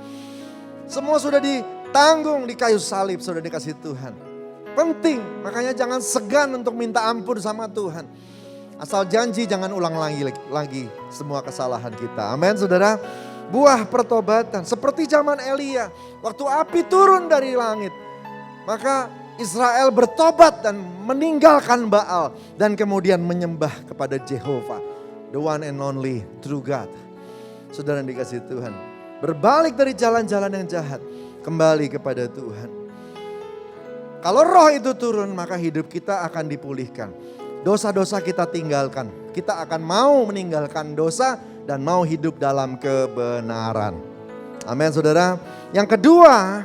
Semua sudah ditanggung di kayu salib, sudah dikasih Tuhan. Penting, makanya jangan segan untuk minta ampun sama Tuhan. Asal janji jangan ulang lagi semua kesalahan kita. Amin saudara. Buah pertobatan seperti zaman Elia. Waktu api turun dari langit. Maka Israel bertobat dan meninggalkan Baal. Dan kemudian menyembah kepada Jehovah. The one and only true God. Saudara yang dikasihi Tuhan. Berbalik dari jalan-jalan yang jahat. Kembali kepada Tuhan. Kalau roh itu turun maka hidup kita akan dipulihkan. Dosa-dosa kita tinggalkan. Kita akan mau meninggalkan dosa dan mau hidup dalam kebenaran. Amin saudara. Yang kedua,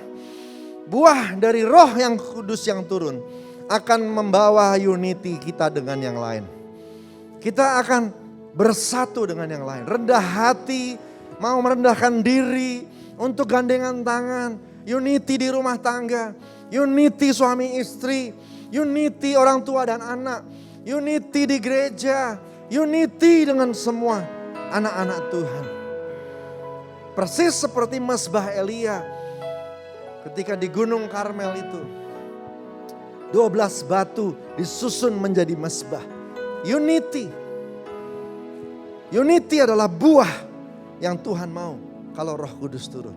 buah dari roh yang kudus yang turun akan membawa unity kita dengan yang lain. Kita akan bersatu dengan yang lain. Rendah hati, mau merendahkan diri untuk gandengan tangan. Unity di rumah tangga. Unity suami istri. Unity orang tua dan anak. Unity di gereja. Unity dengan semua anak-anak Tuhan. Persis seperti mesbah Elia. Ketika di Gunung Karmel itu. 12 batu disusun menjadi mesbah. Unity. Unity adalah buah yang Tuhan mau kalau Roh Kudus turun.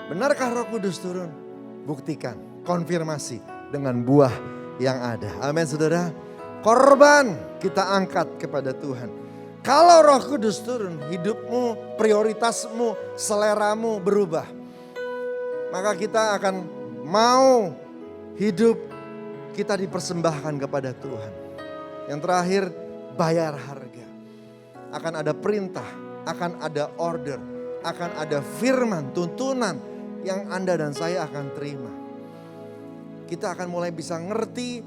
Benarkah Roh Kudus turun? Buktikan. konfirmasi dengan buah yang ada. Amin saudara. Korban kita angkat kepada Tuhan. Kalau Roh Kudus turun, hidupmu, prioritasmu, seleramu berubah. Maka kita akan mau hidup kita dipersembahkan kepada Tuhan. Yang terakhir, bayar harga. Akan ada perintah, akan ada order, akan ada firman, tuntunan yang Anda dan saya akan terima. Kita akan mulai bisa ngerti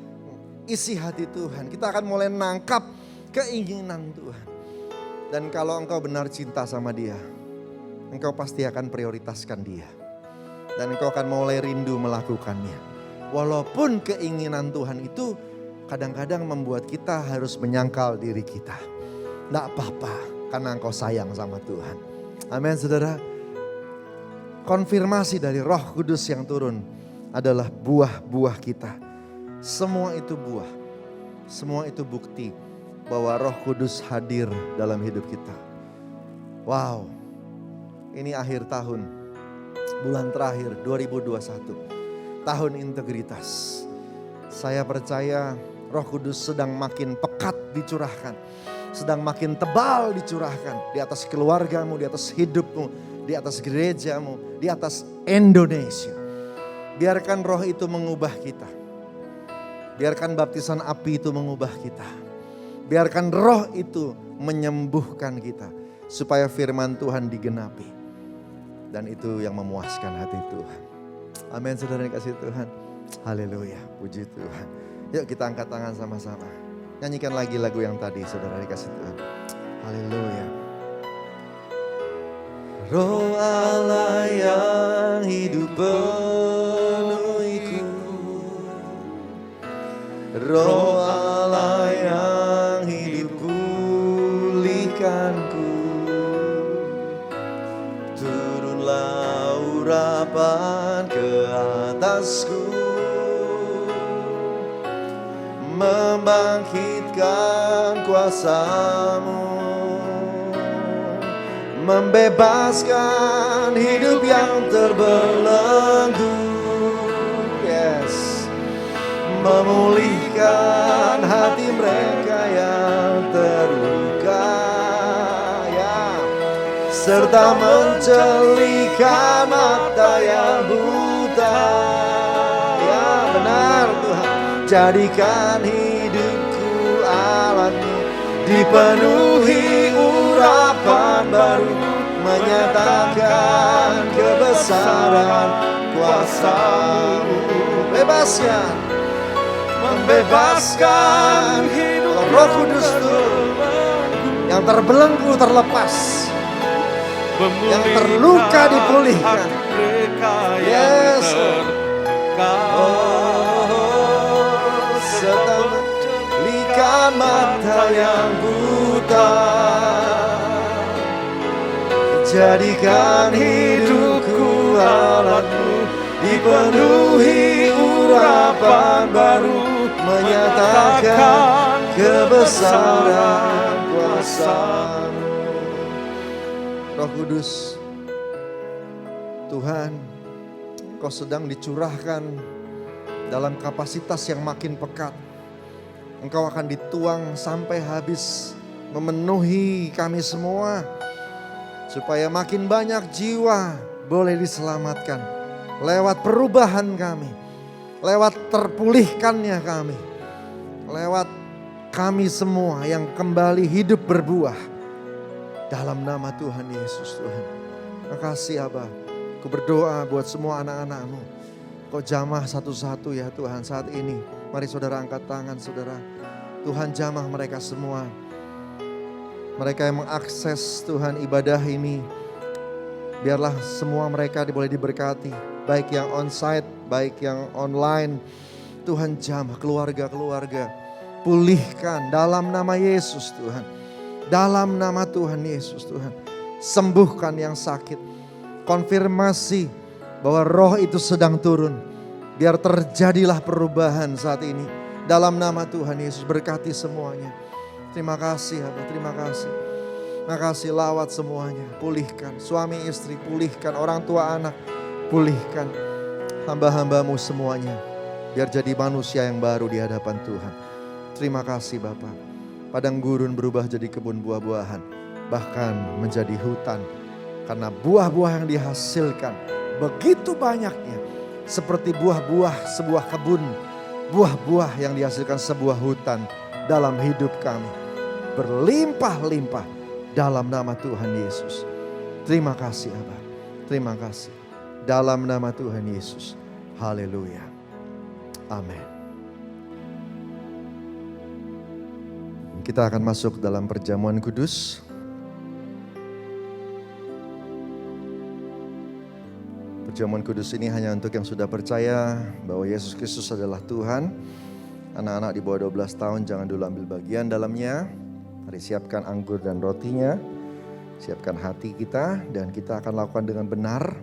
isi hati Tuhan. Kita akan mulai nangkap keinginan Tuhan. Dan kalau engkau benar cinta sama Dia, engkau pasti akan prioritaskan Dia. Dan engkau akan mulai rindu melakukannya. Walaupun keinginan Tuhan itu kadang-kadang membuat kita harus menyangkal diri kita. Tidak apa-apa, karena engkau sayang sama Tuhan. Amin saudara. Konfirmasi dari Roh Kudus yang turun adalah buah-buah kita. Semua itu buah. Semua itu bukti bahwa Roh Kudus hadir dalam hidup kita. Wow, ini akhir tahun. Bulan terakhir 2021. Tahun integritas. Saya percaya Roh Kudus sedang makin pekat dicurahkan. Sedang makin tebal dicurahkan. Di atas keluargamu, di atas hidupmu, di atas gerejamu, di atas Indonesia. Biarkan roh itu mengubah kita. Biarkan baptisan api itu mengubah kita. Biarkan roh itu menyembuhkan kita. Supaya firman Tuhan digenapi. Dan itu yang memuaskan hati Tuhan. Amin saudara yang kasih Tuhan. Haleluya, puji Tuhan. Yuk kita angkat tangan sama-sama. Nyanyikan lagi lagu yang tadi saudara dikasih Tuhan. Haleluya. Roh Allah yang hidup penuhiku. Roh Allah yang hidup pulihkanku. Turunlah urapan ke atasku. Membangkitkan kuasa-Mu, membebaskan hidup yang terbelenggu, yes, memulihkan hati mereka yang terluka, ya, serta mencelikan mata yang buta, ya benar Tuhan. Jadikan hidupku alat-Mu, dipenuhi urapan baru, menyatakan kebesaran kuasa-Mu. Bebaskan, membebaskan hidup Roh Kudus turun. Yang terbelenggu terlepas, yang terluka dipulihkan. Yes, serta mencelikan mata yang buta. Jadikan hidupku alat-Mu, dipenuhi urapan baru, menyatakan kebesaran kuasa-Mu. Roh Kudus, Tuhan, Engkau sedang dicurahkan dalam kapasitas yang makin pekat. Engkau akan dituang sampai habis, memenuhi kami semua. Supaya makin banyak jiwa boleh diselamatkan. Lewat perubahan kami. Lewat terpulihkannya kami. Lewat kami semua yang kembali hidup berbuah. Dalam nama Tuhan Yesus Tuhan. Makasih Abah. Aku berdoa buat semua anak-anak-Mu. Kau jamah satu-satu ya Tuhan saat ini. Mari saudara angkat tangan saudara. Tuhan jamah mereka semua. Mereka yang mengakses Tuhan ibadah ini. Biarlah semua mereka boleh diberkati. Baik yang onsite, baik yang online. Tuhan jamah keluarga-keluarga. Pulihkan dalam nama Yesus Tuhan. Dalam nama Tuhan Yesus Tuhan. Sembuhkan yang sakit. Konfirmasi bahwa roh itu sedang turun. Biar terjadilah perubahan saat ini. Dalam nama Tuhan Yesus berkati semuanya. Terima kasih Abah, terima kasih. Terima kasih lawat semuanya. Pulihkan suami istri, pulihkan orang tua anak. Pulihkan. hamba-hambamu semuanya, biar jadi manusia yang baru di hadapan Tuhan. Terima kasih Bapa. Padang gurun berubah jadi kebun buah-buahan, bahkan menjadi hutan. Karena buah-buah yang dihasilkan begitu banyaknya, seperti buah-buah sebuah kebun, buah-buah yang dihasilkan sebuah hutan dalam hidup kami. Berlimpah-limpah dalam nama Tuhan Yesus. Terima kasih Abah, terima kasih. Dalam nama Tuhan Yesus. Haleluya. Amin. Kita akan masuk dalam perjamuan kudus. Perjamuan kudus ini hanya untuk yang sudah percaya bahwa Yesus Kristus adalah Tuhan. Anak-anak di bawah 12 tahun jangan dulu ambil bagian dalamnya. Mari siapkan anggur dan rotinya. Siapkan hati kita dan kita akan lakukan dengan benar.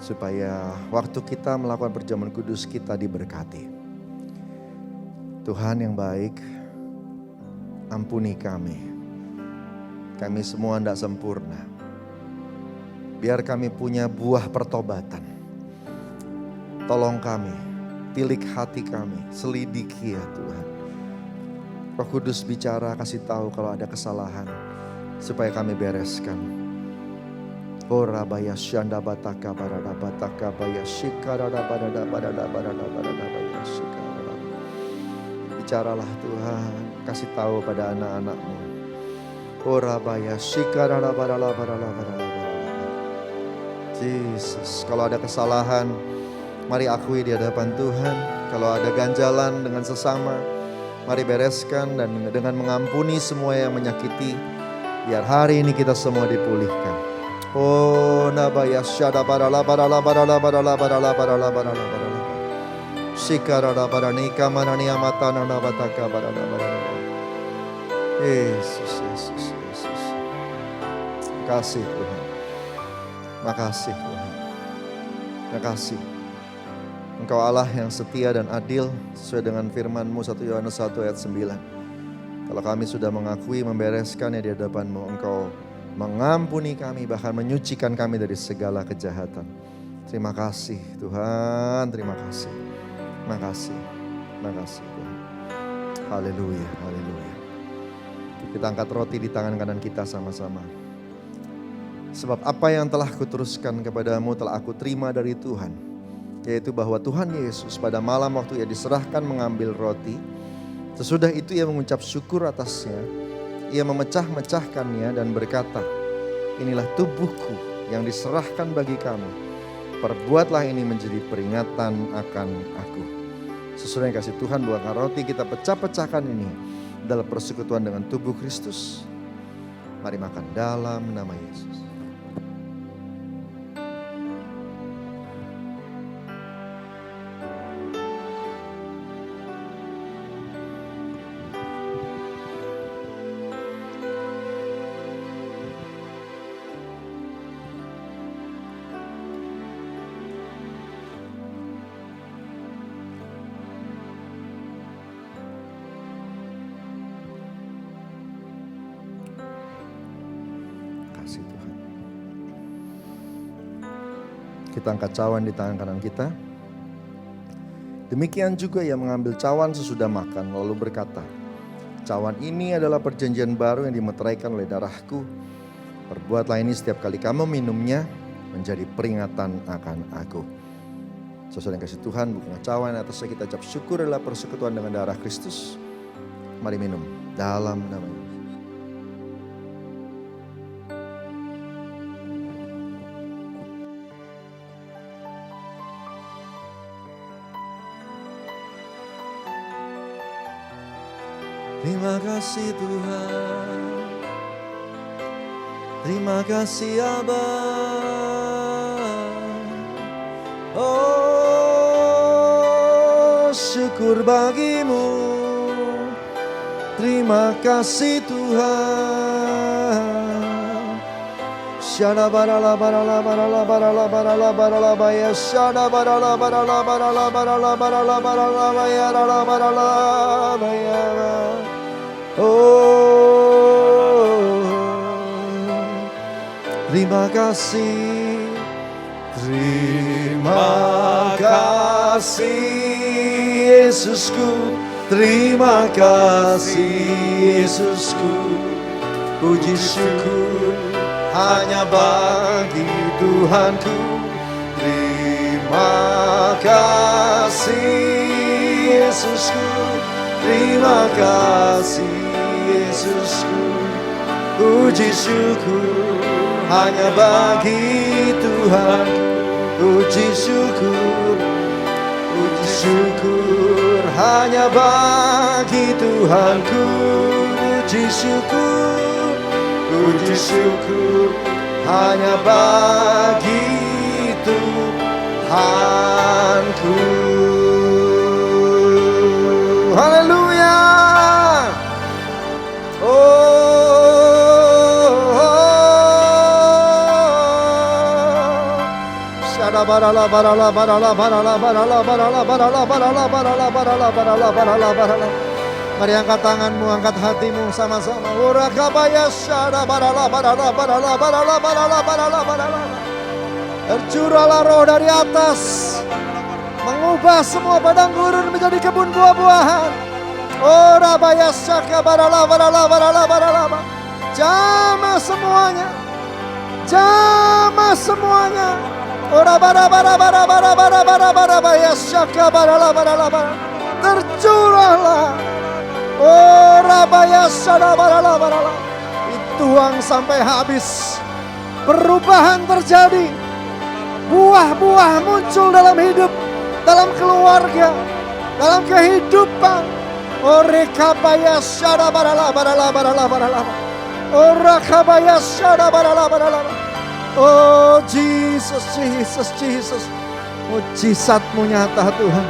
Supaya waktu kita melakukan perjamuan kudus kita diberkati. Tuhan yang baik, ampuni kami. Kami semua tidak sempurna. Biar kami punya buah pertobatan. Tolong kami, tilik hati kami, selidiki ya Tuhan. Roh Kudus bicara, kasih tahu kalau ada kesalahan, supaya kami bereskan. Ora baya syanda bataka barada bataka baya shikarada barada barada barada barada baya shikarada. Bicaralah Tuhan, kasih tahu pada anak-anak-Mu. Ora baya shikarada barada barada barada barada. Yesus, kalau ada kesalahan, mari akui di hadapan Tuhan. Kalau ada ganjalan dengan sesama, mari bereskan dan dengan mengampuni semua yang menyakiti. Biar hari ini kita semua dipulihkan. Oh nabaya syada barala barala barala barala barala barala barala barala. Sikarada baranika manani amatana nabataka barala barala. Yesus, Yesus, Yesus. Makasih Tuhan. Makasih Tuhan. Makasih. Engkau Allah yang setia dan adil sesuai dengan firman-Mu 1 Yohanes 1 ayat 9. Kalau kami sudah mengakui, membereskan di hadapan-Mu, Engkau mengampuni kami, bahkan menyucikan kami dari segala kejahatan. Terima kasih Tuhan, terima kasih. Terima kasih. Terima kasih Tuhan. Haleluya, haleluya. Kita angkat roti di tangan kanan kita sama-sama. Sebab apa yang telah kuteruskan kepadamu telah aku terima dari Tuhan. Yaitu bahwa Tuhan Yesus pada malam waktu Ia diserahkan mengambil roti. Sesudah itu Ia mengucap syukur atasnya. Ia memecah-mecahkannya dan berkata, inilah tubuhku yang diserahkan bagi kamu. Perbuatlah ini menjadi peringatan akan aku. Sesudah yang kasih Tuhan buahkan roti, kita pecah-pecahkan ini dalam persekutuan dengan tubuh Kristus. Mari makan dalam nama Yesus. Kita angkat cawan di tangan kanan kita. Demikian juga Ia mengambil cawan sesudah makan lalu berkata, cawan ini adalah perjanjian baru yang dimeteraikan oleh darahku. Perbuatlah ini setiap kali kamu minumnya menjadi peringatan akan aku. Sesuai yang kasih Tuhan, bukan cawan atasnya kita ucap syukur adalah persekutuan dengan darah Kristus. Mari minum dalam nama Yesus. Terima kasih Tuhan, terima kasih Abah. Oh syukur bagimu, terima kasih Tuhan. Syada barala barala barala barala barala barala baya syada barala barala barala barala barala barala baya barala barala baya. Oh, terima kasih, terima kasih. kasih Yesusku, terima kasih Yesusku. Puji syukur hanya bagi Tuhanku. Terima kasih Yesusku, terima kasih Yesusku. Puji syukur hanya bagi Tuhanku. Puji syukur hanya bagi Tuhanku. Puji syukur hanya bagi Tuhanku. Haleluya. Barala barala barala barala barala barala barala barala barala barala barala barala barala. Mari angkat tanganmu, angkat hatimu sama-sama. Ora kabaya syada barala barala barala barala barala barala barala. Tercurahlah roh dari atas, mengubah semua padang gurun menjadi kebun buah-buahan. Ora baya syaka barala barala barala barala. Jamah semuanya, jamah semuanya. Ora bara bara bara bara bara bara bara bara syaka bara la bara la bara. Tercurahlah. Ora baya syada bara la bara la. Dituang sampai habis. Perubahan terjadi. Buah-buah muncul dalam hidup, dalam keluarga, dalam kehidupan. Ore kabaya syada bara la bara la bara la bara la. Ora kabaya syada bara la bara la. Oh Jesus, Jesus, Jesus. Mujizat-Mu nyata Tuhan.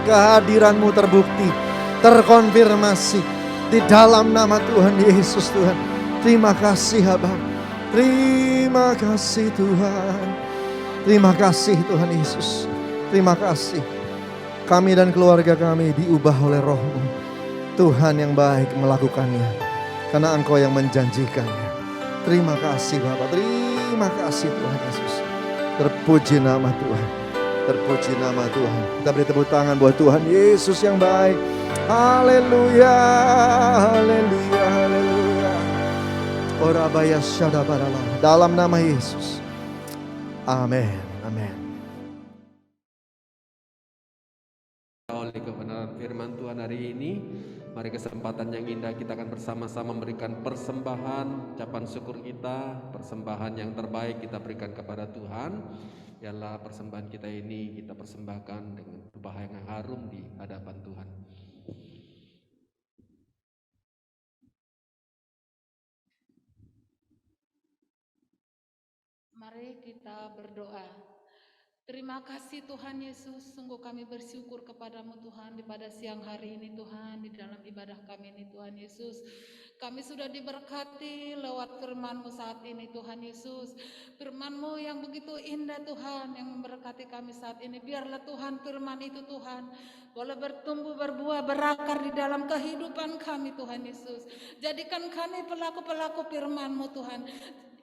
Kehadiran-Mu terbukti, terkonfirmasi di dalam nama Tuhan Yesus Tuhan. Terima kasih Abah. Terima kasih Tuhan. Terima kasih Tuhan Yesus. Terima kasih. Kami dan keluarga kami diubah oleh Roh-Mu. Tuhan yang baik melakukannya. Karena Engkau yang menjanjikannya. Terima kasih Bapak. Terima kasih Tuhan Yesus. Terpuji nama Tuhan. Terpuji nama Tuhan. Kita beri tepuk tangan buat Tuhan Yesus yang baik. Haleluya. Haleluya. Haleluya. Ora baya syada barala. Dalam nama Yesus. Amin. Amin. Oleh kebenaran firman Tuhan hari ini, mari kesempatan yang indah kita akan bersama-sama memberikan persembahan, ucapan syukur kita, persembahan yang terbaik kita berikan kepada Tuhan. Biarlah persembahan kita ini kita persembahkan dengan bahasa yang harum di hadapan Tuhan. Mari kita berdoa. Terima kasih Tuhan Yesus, sungguh kami bersyukur kepadamu Tuhan di pada siang hari ini Tuhan, di dalam ibadah kami ini Tuhan Yesus. Kami sudah diberkati lewat firman-Mu saat ini Tuhan Yesus. Firman-Mu yang begitu indah Tuhan, yang memberkati kami saat ini. Biarlah Tuhan firman itu Tuhan boleh bertumbuh, berbuah, berakar di dalam kehidupan kami Tuhan Yesus. Jadikan kami pelaku-pelaku firman-Mu Tuhan.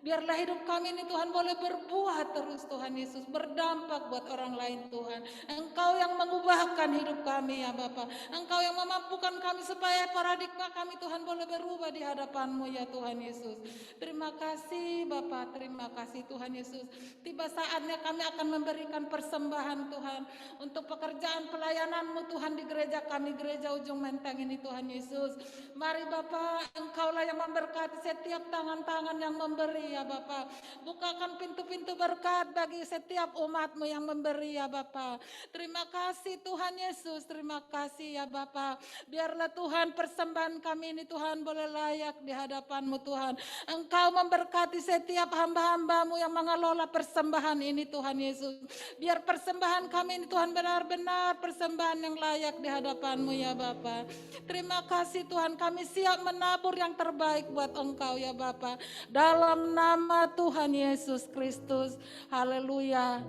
Biarlah hidup kami ini Tuhan boleh berbuah terus Tuhan Yesus, berdampak buat orang lain Tuhan. Engkau yang mengubahkan hidup kami ya Bapa. Engkau yang memampukan kami supaya paradigma kami Tuhan boleh berubah di hadapan-Mu ya Tuhan Yesus. Terima kasih Bapa, terima kasih Tuhan Yesus. Tiba saatnya kami akan memberikan persembahan Tuhan untuk pekerjaan pelayanan-Mu Tuhan di gereja kami, gereja Ujung Menteng ini Tuhan Yesus. Mari Bapa, Engkaulah yang memberkati setiap tangan-tangan yang memberi ya Bapa. Bukakan pintu-pintu berkat bagi setiap umat-Mu yang memberi ya Bapa. Terima kasih Tuhan Yesus, terima kasih ya Bapa. Biarlah Tuhan persembahan kami ini Tuhan boleh layak di hadapan-Mu Tuhan. Engkau memberkati setiap hamba-hamba-Mu yang mengelola persembahan ini Tuhan Yesus. Biar persembahan kami ini Tuhan benar-benar persembahan yang layak di hadapan-Mu ya Bapa. Terima kasih Tuhan, kami siap menabur yang terbaik buat Engkau ya Bapa. Dalam nama Tuhan Yesus Kristus. Haleluya.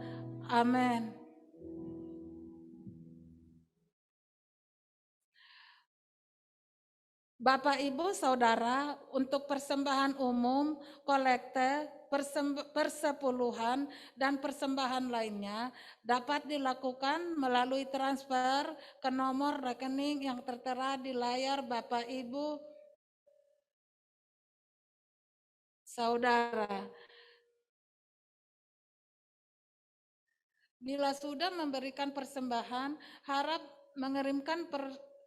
Amin. Bapak, Ibu, Saudara, untuk persembahan umum, kolekte, persepuluhan, dan persembahan lainnya dapat dilakukan melalui transfer ke nomor rekening yang tertera di layar Bapak Ibu Saudara. Bila sudah memberikan persembahan, harap mengirimkan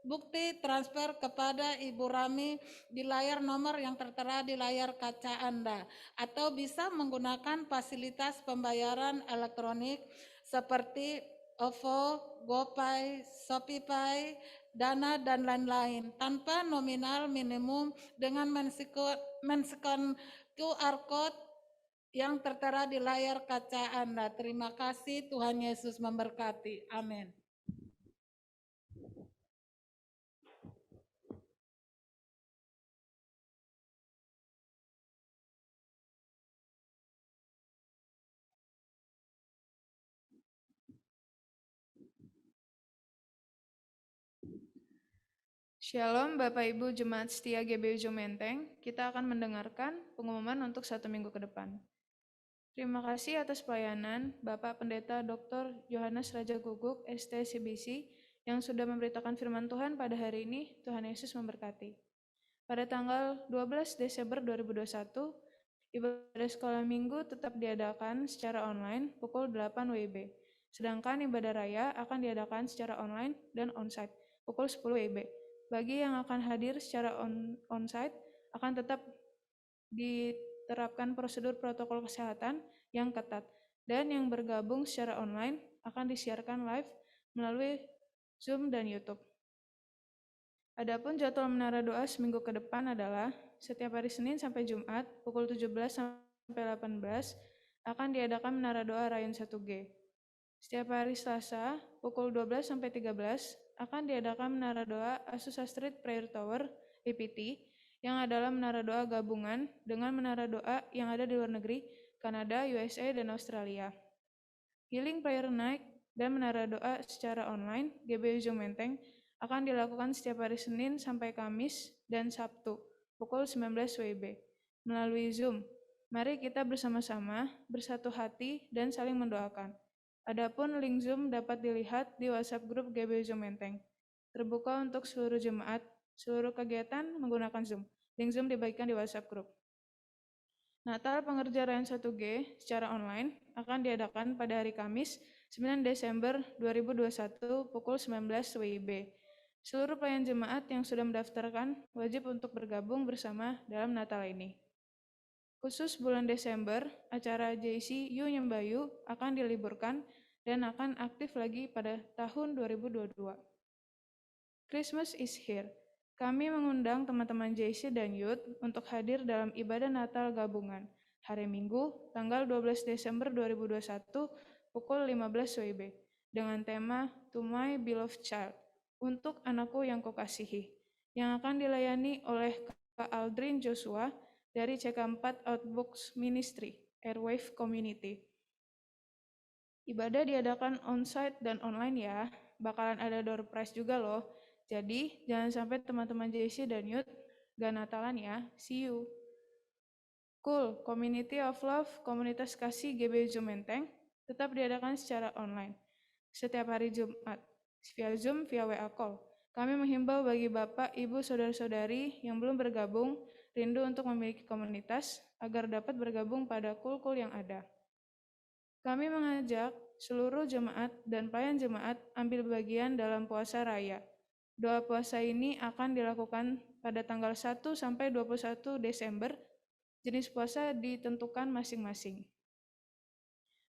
bukti transfer kepada Ibu Rami di layar nomor yang tertera di layar kaca Anda, atau bisa menggunakan fasilitas pembayaran elektronik seperti OVO, GoPay, ShopeePay, Dana, dan lain-lain tanpa nominal minimum dengan men-scan QR Code yang tertera di layar kaca Anda. Terima kasih, Tuhan Yesus memberkati. Amin. Shalom Bapak Ibu Jemaat Setia GBU Jumenteng, kita akan mendengarkan pengumuman untuk 1 minggu ke depan. Terima kasih atas pelayanan Bapak Pendeta Dr. Yohanes Raja Guguk, STCBC, yang sudah memberitakan firman Tuhan pada hari ini. Tuhan Yesus memberkati. Pada tanggal 12 Desember 2021, ibadah sekolah minggu tetap diadakan secara online pukul 8 WIB, sedangkan ibadah raya akan diadakan secara online dan onsite pukul 10 WIB. Bagi yang akan hadir secara onsite akan tetap diterapkan prosedur protokol kesehatan yang ketat, dan yang bergabung secara online akan disiarkan live melalui Zoom dan YouTube. Adapun jadwal menara doa seminggu ke depan adalah setiap hari Senin sampai Jumat pukul 17 sampai 18 akan diadakan menara doa Rayon 1G. Setiap hari Selasa pukul 12 sampai 13 akan diadakan menara doa Azusa Street Prayer Tower APT, yang adalah menara doa gabungan dengan menara doa yang ada di luar negeri, Kanada, USA, dan Australia. Healing Prayer Night dan menara doa secara online GBU Jumenteng akan dilakukan setiap hari Senin sampai Kamis dan Sabtu pukul 19 WIB melalui Zoom. Mari kita bersama-sama bersatu hati dan saling mendoakan. Adapun link Zoom dapat dilihat di WhatsApp grup GBU Jumenteng. Terbuka untuk seluruh jemaat, seluruh kegiatan menggunakan Zoom. Link Zoom dibagikan di WhatsApp grup. Natal Pengerjaan 1G secara online akan diadakan pada hari Kamis 9 Desember 2021 pukul 19 WIB. Seluruh pelayan jemaat yang sudah mendaftarkan wajib untuk bergabung bersama dalam Natal ini. Khusus bulan Desember, acara JC You Nyembayu akan diliburkan dan akan aktif lagi pada tahun 2022. Christmas is here. Kami mengundang teman-teman JC dan Youth untuk hadir dalam ibadah Natal gabungan hari Minggu, tanggal 12 Desember 2021 pukul 15 WIB dengan tema To My Beloved Child, untuk anakku yang kukasihi, yang akan dilayani oleh Kak Aldrin Joshua dari CK4 Outbox Ministry, Airwave Community. Ibadah diadakan onsite dan online ya, bakalan ada door prize juga loh. Jadi jangan sampai teman-teman JC dan Youth gak Natalan ya, see you. Cool, Community of Love, komunitas kasih GBU Jumenteng, tetap diadakan secara online setiap hari Jumat, via Zoom, via WA Call. Kami menghimbau bagi Bapak, Ibu, Saudara-saudari yang belum bergabung, rindu untuk memiliki komunitas, agar dapat bergabung pada kul-kul yang ada. Kami mengajak seluruh jemaat dan pelayan jemaat ambil bagian dalam puasa raya. Doa puasa ini akan dilakukan pada tanggal 1 sampai 21 Desember, jenis puasa ditentukan masing-masing.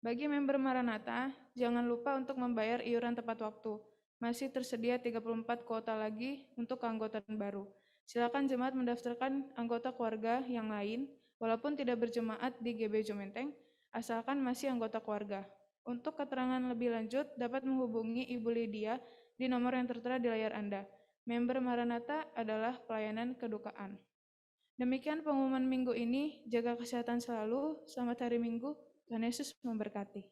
Bagi member Maranatha, jangan lupa untuk membayar iuran tepat waktu. Masih tersedia 34 kuota lagi untuk keanggotaan baru. Silakan jemaat mendaftarkan anggota keluarga yang lain, walaupun tidak berjemaat di GBU Jumenteng, asalkan masih anggota keluarga. Untuk keterangan lebih lanjut, dapat menghubungi Ibu Lydia di nomor yang tertera di layar Anda. Member Maranatha adalah pelayanan kedukaan. Demikian pengumuman minggu ini, jaga kesehatan selalu, selamat hari Minggu, Tuhan Yesus memberkati.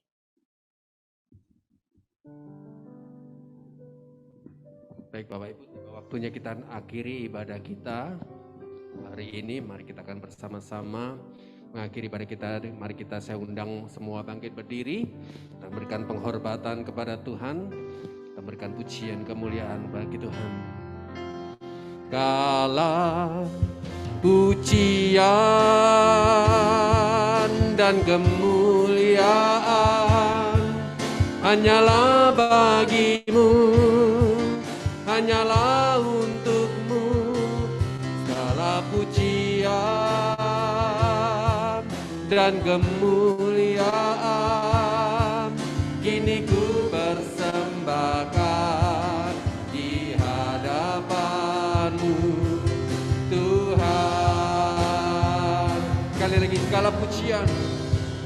Baik Bapak Ibu, waktunya kita akhiri ibadah kita hari ini. Mari kita akan bersama-sama mengakhiri pada kita, mari saya undang semua bangkit berdiri dan berikan penghormatan kepada Tuhan, dan berikan pujian kemuliaan bagi Tuhan. Segala pujian dan kemuliaan hanyalah bagimu, hanyalah untukmu. Segala pujian dan kemuliaan kini ku persembahkan di hadapanmu, Tuhan. Sekali lagi, segala pujian,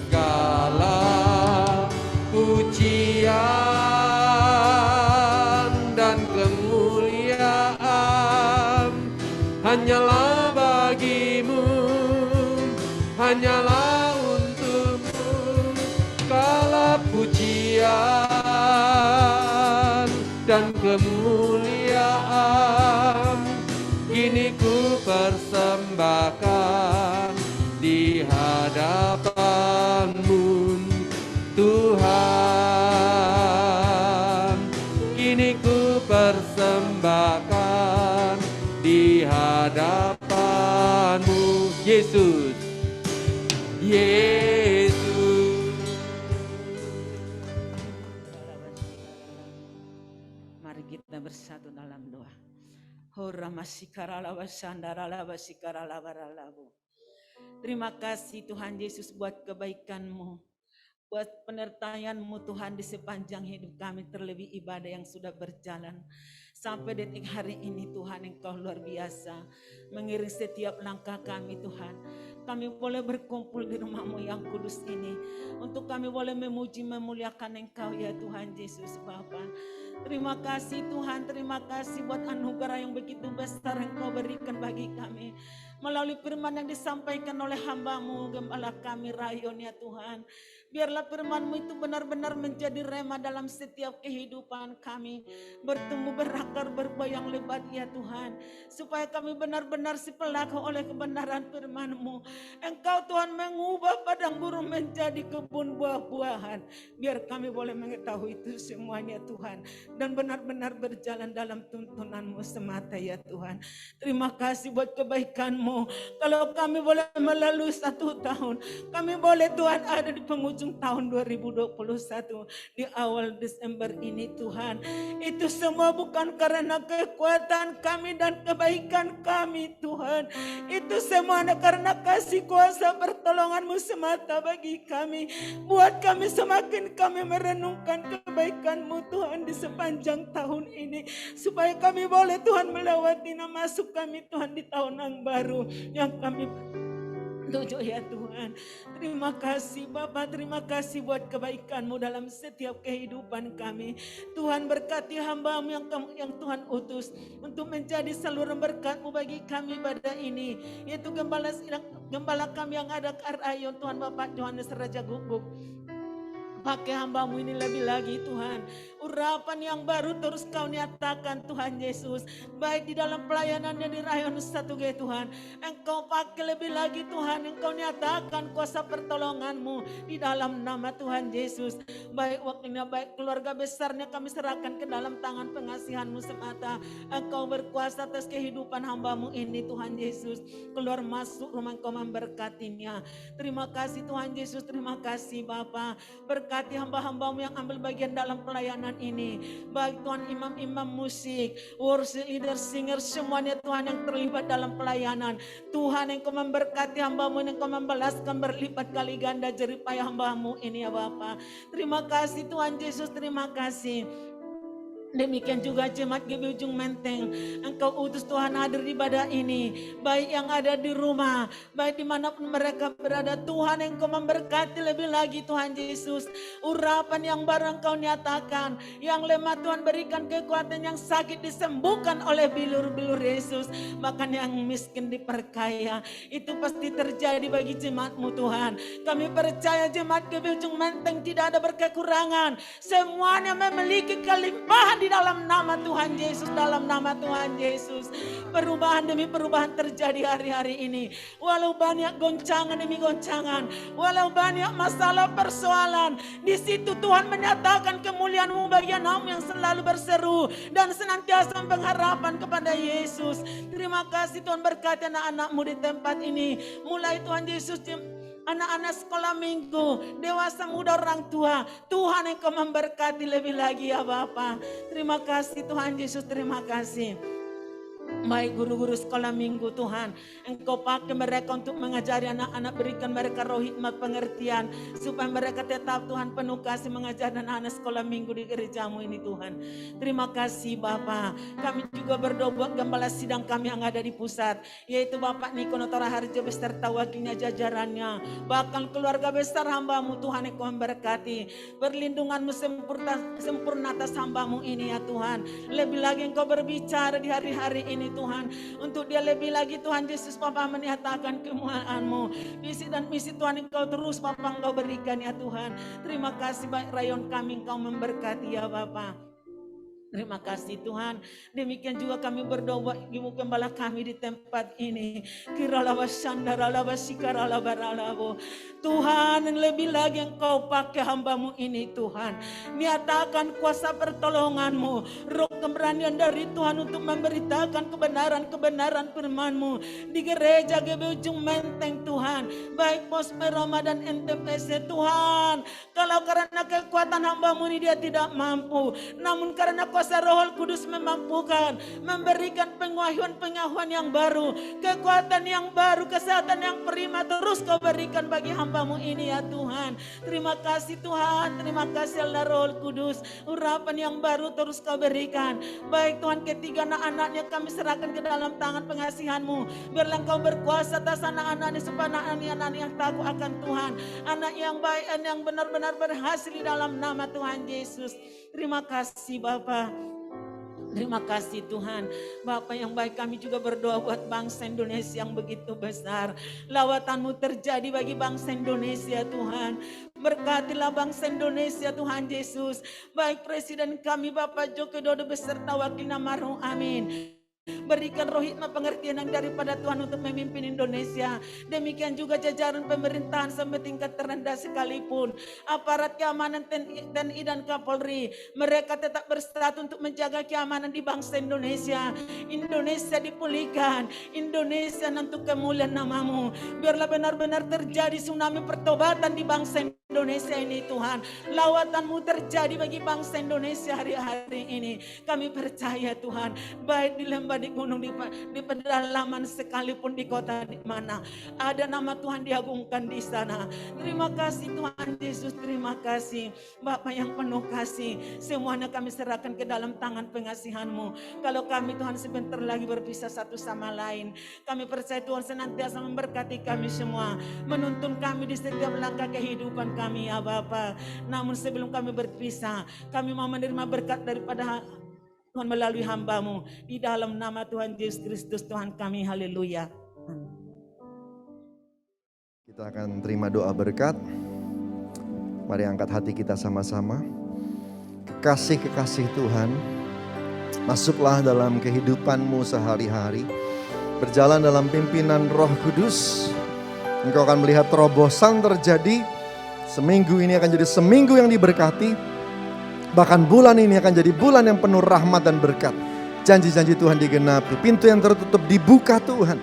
segala pujian dan kemuliaan hanyalah bagimu, hanyalah untukmu. Segala pujian dan kemuliaan kini ku persembahkan di hadapanmu, Tuhan. Kini ku persembahkan di hadapanmu, Yesus, Yesus. Mari kita bersatu dalam doa. Terima kasih Tuhan Yesus buat kebaikan-Mu, buat penyertaan-Mu Tuhan di sepanjang hidup kami, terlebih ibadah yang sudah berjalan sampai detik hari ini. Tuhan, Engkau luar biasa mengiring setiap langkah kami. Tuhan, kami boleh berkumpul di rumah-Mu yang kudus ini untuk kami boleh memuji memuliakan Engkau ya Tuhan Yesus Bapa. Terima kasih Tuhan, terima kasih buat anugerah yang begitu besar Engkau berikan bagi kami melalui firman yang disampaikan oleh hamba-Mu Gembala kami Rayon ya Tuhan. Biarlah firman-Mu itu benar-benar menjadi rema dalam setiap kehidupan kami, bertumbuh berakar berbuah yang lebat ya Tuhan, supaya kami benar-benar si pelaku oleh kebenaran firman-Mu. Engkau Tuhan mengubah padang gurun menjadi kebun buah-buahan. Biar kami boleh mengetahui itu semuanya Tuhan, dan benar-benar berjalan dalam tuntunan-Mu semata ya Tuhan. Terima kasih buat kebaikan-Mu. Kalau kami boleh melalui 1 tahun, kami boleh Tuhan ada di penghujung tahun 2021 di awal Desember ini Tuhan. Itu semua bukan karena kekuatan kami dan kebaikan kami Tuhan. Itu semua karena kasih kuasa pertolongan-Mu semata bagi kami. Buat kami semakin kami merenungkan kebaikan-Mu Tuhan di sepanjang tahun ini, supaya kami boleh Tuhan melewati masuk kami Tuhan di tahun yang baru yang kami tuju ya Tuhan. Terima kasih Bapa, terima kasih buat kebaikan-Mu dalam setiap kehidupan kami. Tuhan berkati hamba-Mu yang Tuhan utus untuk menjadi saluran berkat-Mu bagi kami pada ini, yaitu gembala kami yang ada Rayon Tuhan Bapak Yohanes Raja Gubuk. Pakai hamba-Mu ini lebih lagi Tuhan. Urapan yang baru terus Kau nyatakan Tuhan Yesus. Baik di dalam pelayanannya di Rayon 1G Tuhan. Engkau pakai lebih lagi Tuhan. Engkau nyatakan kuasa pertolongan-Mu di dalam nama Tuhan Yesus. Baik wakilnya, baik keluarga besarnya kami serahkan ke dalam tangan pengasihan-Mu semata. Engkau berkuasa atas kehidupan hamba-Mu ini Tuhan Yesus. Keluar masuk rumah Engkau memberkatinya. Terima kasih Tuhan Yesus. Terima kasih Bapa. Berkati hamba-hamba-Mu yang ambil bagian dalam pelayanan ini. Baik Tuhan imam-imam musik, worship leader, singer, semuanya Tuhan yang terlibat dalam pelayanan. Tuhan Engkau memberkati hamba-Mu, Engkau membalaskan berlipat kali ganda jerih payah hamba-Mu ini ya Bapa. Terima kasih Tuhan Yesus, terima kasih. Demikian juga jemaat GBI Ujung Menteng, Engkau utus Tuhan hadir di ibadah ini, baik yang ada di rumah, baik dimanapun mereka berada. Tuhan Engkau memberkati lebih lagi Tuhan Yesus. Urapan yang baru Engkau nyatakan, yang lemah Tuhan berikan kekuatan, yang sakit disembuhkan oleh bilur-bilur Yesus, bahkan yang miskin diperkaya. Itu pasti terjadi bagi jemaat-Mu Tuhan. Kami percaya jemaat GBI Ujung Menteng tidak ada berkekurangan, semuanya memiliki kelimpahan di di dalam nama Tuhan Yesus, dalam nama Tuhan Yesus. Perubahan demi perubahan terjadi hari-hari ini. Walau banyak goncangan demi goncangan, walau banyak masalah persoalan, di situ Tuhan menyatakan kemuliaan-Mu bagi anak-Mu yang selalu berseru dan senantiasa pengharapan kepada Yesus. Terima kasih Tuhan, berkati anak-anak-Mu di tempat ini. Mulai Tuhan Yesus, anak-anak sekolah minggu, dewasa muda, orang tua, Tuhan Engkau memberkati lebih lagi ya Bapa. Terima kasih Tuhan Yesus, terima kasih. Baik guru-guru sekolah minggu Tuhan, Engkau pakai mereka untuk mengajari anak-anak, berikan mereka roh hikmat pengertian, supaya mereka tetap Tuhan penuh kasih mengajar anak-anak sekolah minggu di gereja-Mu ini Tuhan. Terima kasih Bapa. Kami juga berdoa buat gembala sidang kami yang ada di pusat, yaitu Bapak Niko Notora Harjo beserta wakilnya jajarannya, bahkan keluarga besar hamba-Mu Tuhan. Engkau memberkati, perlindungan-Mu sempurna atas hamba-Mu ini ya Tuhan. Lebih lagi Engkau berbicara di hari-hari ini Tuhan, untuk dia lebih lagi Tuhan Yesus Bapa menyatakan kemuliaan-Mu, visi dan misi Tuhan Engkau terus Bapa Engkau berikan ya Tuhan. Terima kasih baik rayon kami Engkau memberkati ya Bapa. Terima kasih Tuhan. Demikian juga kami berdoa buat Ibu Gembala kami di tempat ini. Tuhan, yang lebih lagi Engkau pakai hamba-Mu ini Tuhan. Nyatakan kuasa pertolongan-Mu, roh keberanian dari Tuhan untuk memberitakan kebenaran-kebenaran firman-Mu di gereja GB Ujung Menteng Tuhan. Baik Pos Roma dan NTPC Tuhan. Kalau karena kekuatan hamba-Mu ini dia tidak mampu, namun karena kuasa Roh Kudus memampukan, memberikan pengakuan yang baru, kekuatan yang baru, kesehatan yang prima terus Kau berikan bagi hamba-Mu ini ya Tuhan. Terima kasih Tuhan, terima kasih Allah Roh Kudus, urapan yang baru terus Kau berikan. Baik Tuhan, ketiga anak-anaknya kami serahkan ke dalam tangan pengasihan-Mu. Biarlah Kau berkuasa atas anak-anak ini, supaya anak-anak yang takut akan Tuhan, anak yang baik dan yang benar-benar berhasil di dalam nama Tuhan Yesus. Terima kasih Bapa. Terima kasih Tuhan. Bapa yang baik, kami juga berdoa buat bangsa Indonesia yang begitu besar. Lawatan-Mu terjadi bagi bangsa Indonesia Tuhan. Berkatilah bangsa Indonesia Tuhan Yesus. Baik Presiden kami Bapak Joko Widodo beserta wakilnya marhum, amin. Berikan roh hikmat pengertian yang daripada Tuhan untuk memimpin Indonesia. Demikian juga jajaran pemerintahan sampai tingkat terendah sekalipun, aparat keamanan TNI dan Kapolri, mereka tetap bersatu untuk menjaga keamanan di bangsa Indonesia. Indonesia dipulihkan, Indonesia untuk kemuliaan nama-Mu. Biarlah benar-benar terjadi tsunami pertobatan di bangsa Indonesia ini Tuhan. Lawatan-Mu terjadi bagi bangsa Indonesia hari-hari ini. Kami percaya Tuhan, baik di lembah, di gunung, di pedalaman sekalipun, di kota di mana ada nama Tuhan diagungkan di sana. Terima kasih Tuhan Yesus, terima kasih Bapa yang penuh kasih. Semuanya kami serahkan ke dalam tangan pengasihan-Mu. Kalau kami Tuhan sebentar lagi berpisah satu sama lain, kami percaya Tuhan senantiasa memberkati kami semua, menuntun kami di setiap langkah kehidupan kami ya Bapa. Namun sebelum kami berpisah, kami mau menerima berkat daripada Tuhan melalui hamba-Mu, di dalam nama Tuhan Yesus Kristus Tuhan kami. Haleluya. Kita akan terima doa berkat. Mari angkat hati kita sama-sama. Kekasih-kekasih Tuhan, masuklah dalam kehidupan-Mu sehari-hari. Berjalan dalam pimpinan Roh Kudus. Engkau akan melihat terobosan terjadi. Seminggu ini akan jadi seminggu yang diberkati. Bahkan bulan ini akan jadi bulan yang penuh rahmat dan berkat. Janji-janji Tuhan digenapi. Pintu yang tertutup dibuka Tuhan.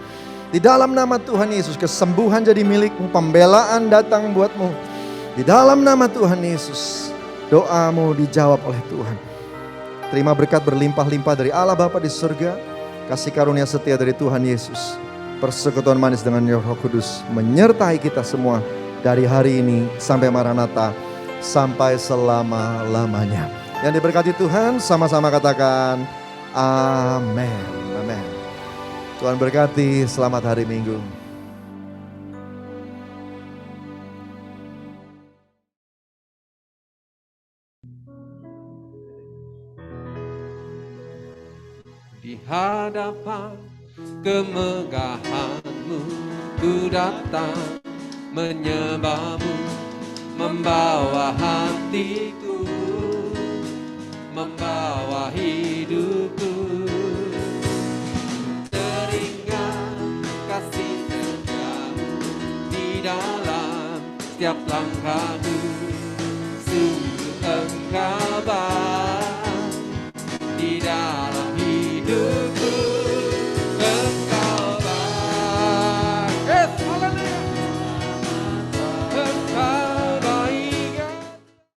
Di dalam nama Tuhan Yesus, kesembuhan jadi milik-Mu. Pembelaan datang buat-Mu. Di dalam nama Tuhan Yesus, doa-Mu dijawab oleh Tuhan. Terima berkat berlimpah-limpah dari Allah Bapa di surga. Kasih karunia setia dari Tuhan Yesus. Persekutuan manis dengan Roh Kudus menyertai kita semua. Dari hari ini sampai Maranatha, sampai selama-lamanya. Yang diberkati Tuhan, sama-sama katakan amin. Amin. Tuhan berkati, selamat hari Minggu. Di hadapan kemegahan-Mu ku datang menyembah-Mu, membawa hatiku, membawa setiap langkahku.